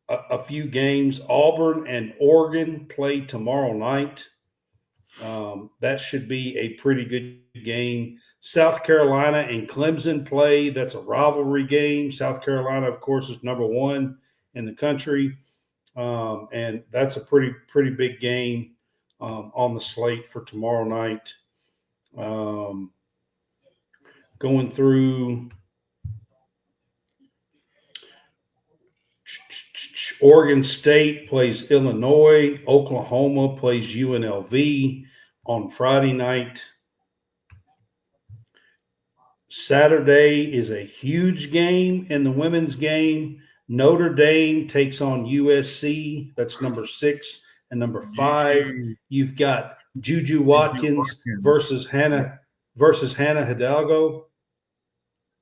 a few games. Auburn and Oregon play tomorrow night. That should be a pretty good game. South Carolina and Clemson play. That's a rivalry game. South Carolina, of course, is number 1 in the country. And that's a pretty big game on the slate for tomorrow night. Going through Oregon State plays Illinois. Oklahoma plays UNLV on Friday night. Saturday is a huge game in the women's game. Notre Dame takes on USC. That's number 6 and number 5. You've got Juju Watkins versus Hannah Hidalgo.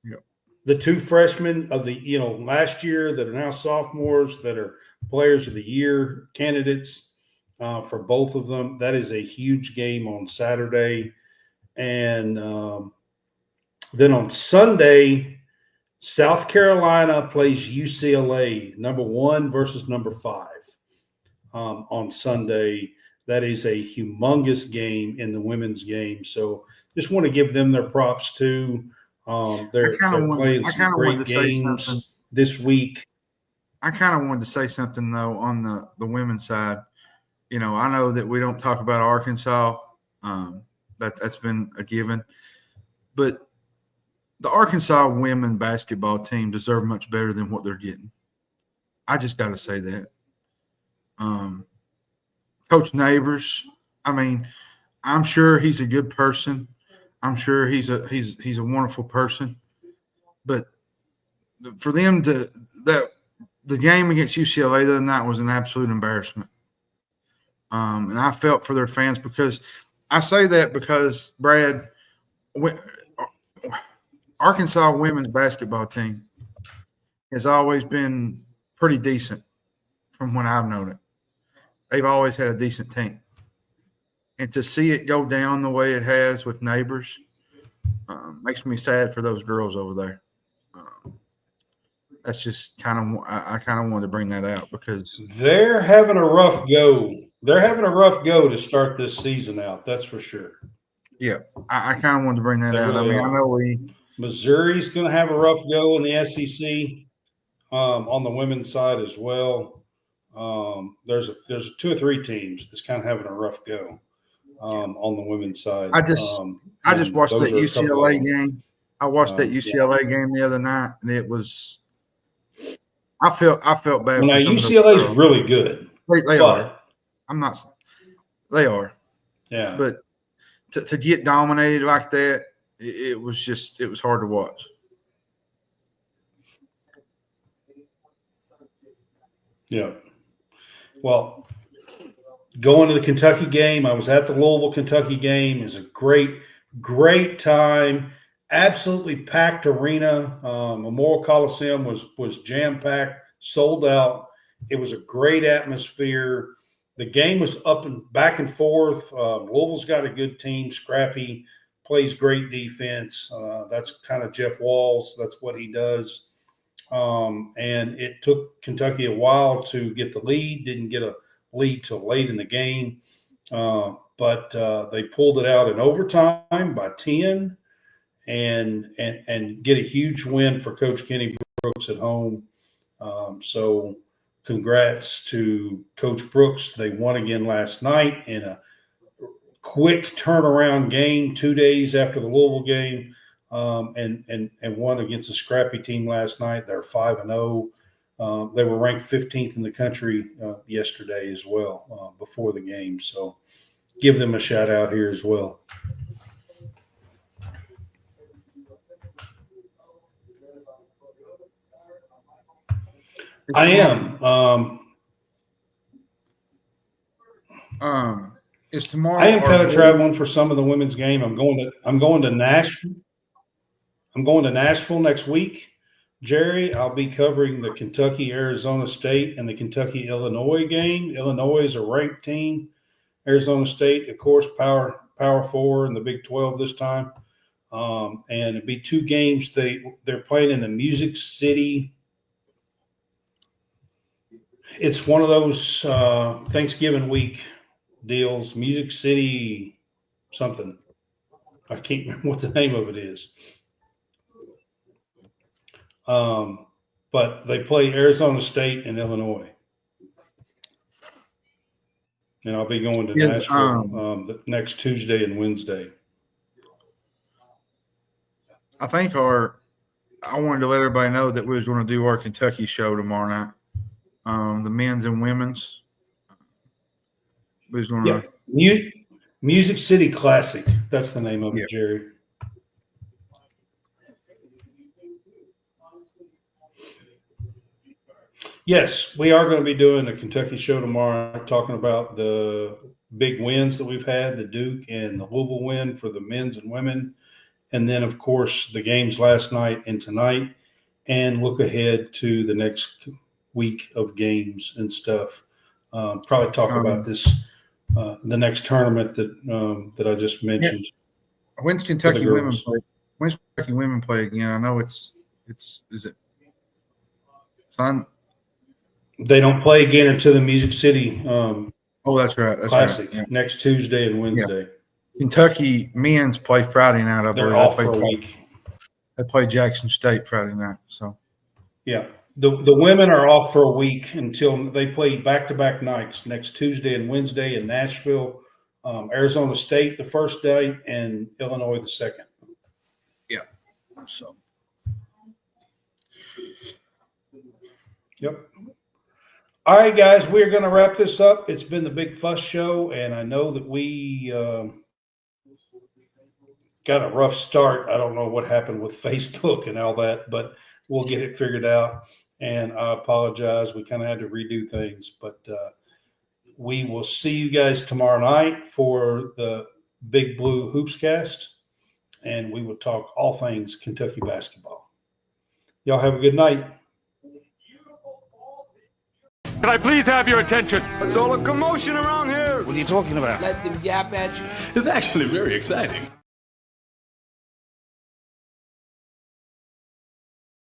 Yep. The 2 freshmen of the last year that are now sophomores that are players of the year candidates for both of them. That is a huge game on Saturday. And then on Sunday, South Carolina plays UCLA, number 1 versus number 5 on Sunday. That is a humongous game in the women's game. So just want to give them their props too. They're playing some great games this week. I kind of wanted to say something, though, on the women's side. I know that we don't talk about Arkansas. That's been a given. But the Arkansas women basketball team deserve much better than what they're getting. I just got to say that. Coach Neighbors, I'm sure he's a good person. I'm sure he's a wonderful person. But for them the game against UCLA the other night was an absolute embarrassment. And I felt for their fans because I say that because, Brad, Arkansas women's basketball team has always been pretty decent from when I've known it. They've always had a decent team. and to see it go down the way it has with neighbors makes me sad for those girls over there. That's just kind of I kind of wanted to bring that out because they're having a rough go. They're having a rough go to start this season out. That's for sure. yeah, I kind of wanted to bring that They out. really I are. know Missouri's going to have a rough go in the SEC on the women's side as well. There's 2 or 3 teams that's kind of having a rough go on the women's side. I just watched that UCLA game. I watched that UCLA game the other night, and it was. I felt bad. Well, now UCLA is really good. They are. I'm not. They are. Yeah. But to get dominated like that, it was hard to watch. Yeah. Well, going to the Kentucky game, I was at the Louisville, Kentucky game. It was a great time. Absolutely packed arena. Memorial Coliseum was jam-packed, sold out. It was a great atmosphere. The game was up and back and forth. Louisville's got a good team, scrappy, plays great defense. That's kind of Jeff Walls. That's what he does. And it took Kentucky a while to get the lead. Didn't get a lead till late in the game. But they pulled it out in overtime by 10 and get a huge win for Coach Kenny Brooks at home. So congrats to Coach Brooks. They won again last night in a quick turnaround game 2 days after the Louisville game, and won against a scrappy team last night. They're 5-0. They were ranked 15th in the country yesterday as well before the game. So give them a shout out here as well. I am. It's tomorrow. I am kind of traveling for some of the women's game. I'm going to Nashville. I'm going to Nashville next week. Jerry, I'll be covering the Kentucky-Arizona State and the Kentucky-Illinois game. Illinois is a ranked team. Arizona State, of course, Power 4 in the Big 12 this time. And it'd be 2 games. They're playing in the Music City. It's one of those Thanksgiving week deals, Music City something. I can't remember what the name of it is. But they play Arizona State and Illinois. And I'll be going to Nashville the next Tuesday and Wednesday. I wanted to let everybody know that we was going to do our Kentucky show tomorrow night. The men's and women's. We was going to Music City Classic. That's the name of it, Jerry. Yes, we are going to be doing a Kentucky show tomorrow, talking about the big wins that we've had, the Duke and the Louisville win for the men's and women. And then, of course, the games last night and tonight, and look ahead to the next week of games and stuff. Probably talk about this, the next tournament that I just mentioned. Yeah. When's Kentucky women play? When's Kentucky women play again? I know is it fun? They don't play again until the Music City that's right. That's Classic right. Yeah. next Tuesday and Wednesday. Yeah. Kentucky men's play Friday night. I believe they're off for a week. They play Jackson State Friday night. So, yeah, the women are off for a week until they play back-to-back nights next Tuesday and Wednesday in Nashville, Arizona State the first day, and Illinois the second. Yeah. So. Yep. All right, guys, we're going to wrap this up. It's been the Big Fuss Show, and I know that we got a rough start. I don't know what happened with Facebook and all that, but we'll get it figured out. And I apologize. We kind of had to redo things, but we will see you guys tomorrow night for the Big Blue Hoopscast, and we will talk all things Kentucky basketball. Y'all have a good night. Can I please have your attention? What's all the commotion around here? What are you talking about? Let them yap at you. It's actually very exciting.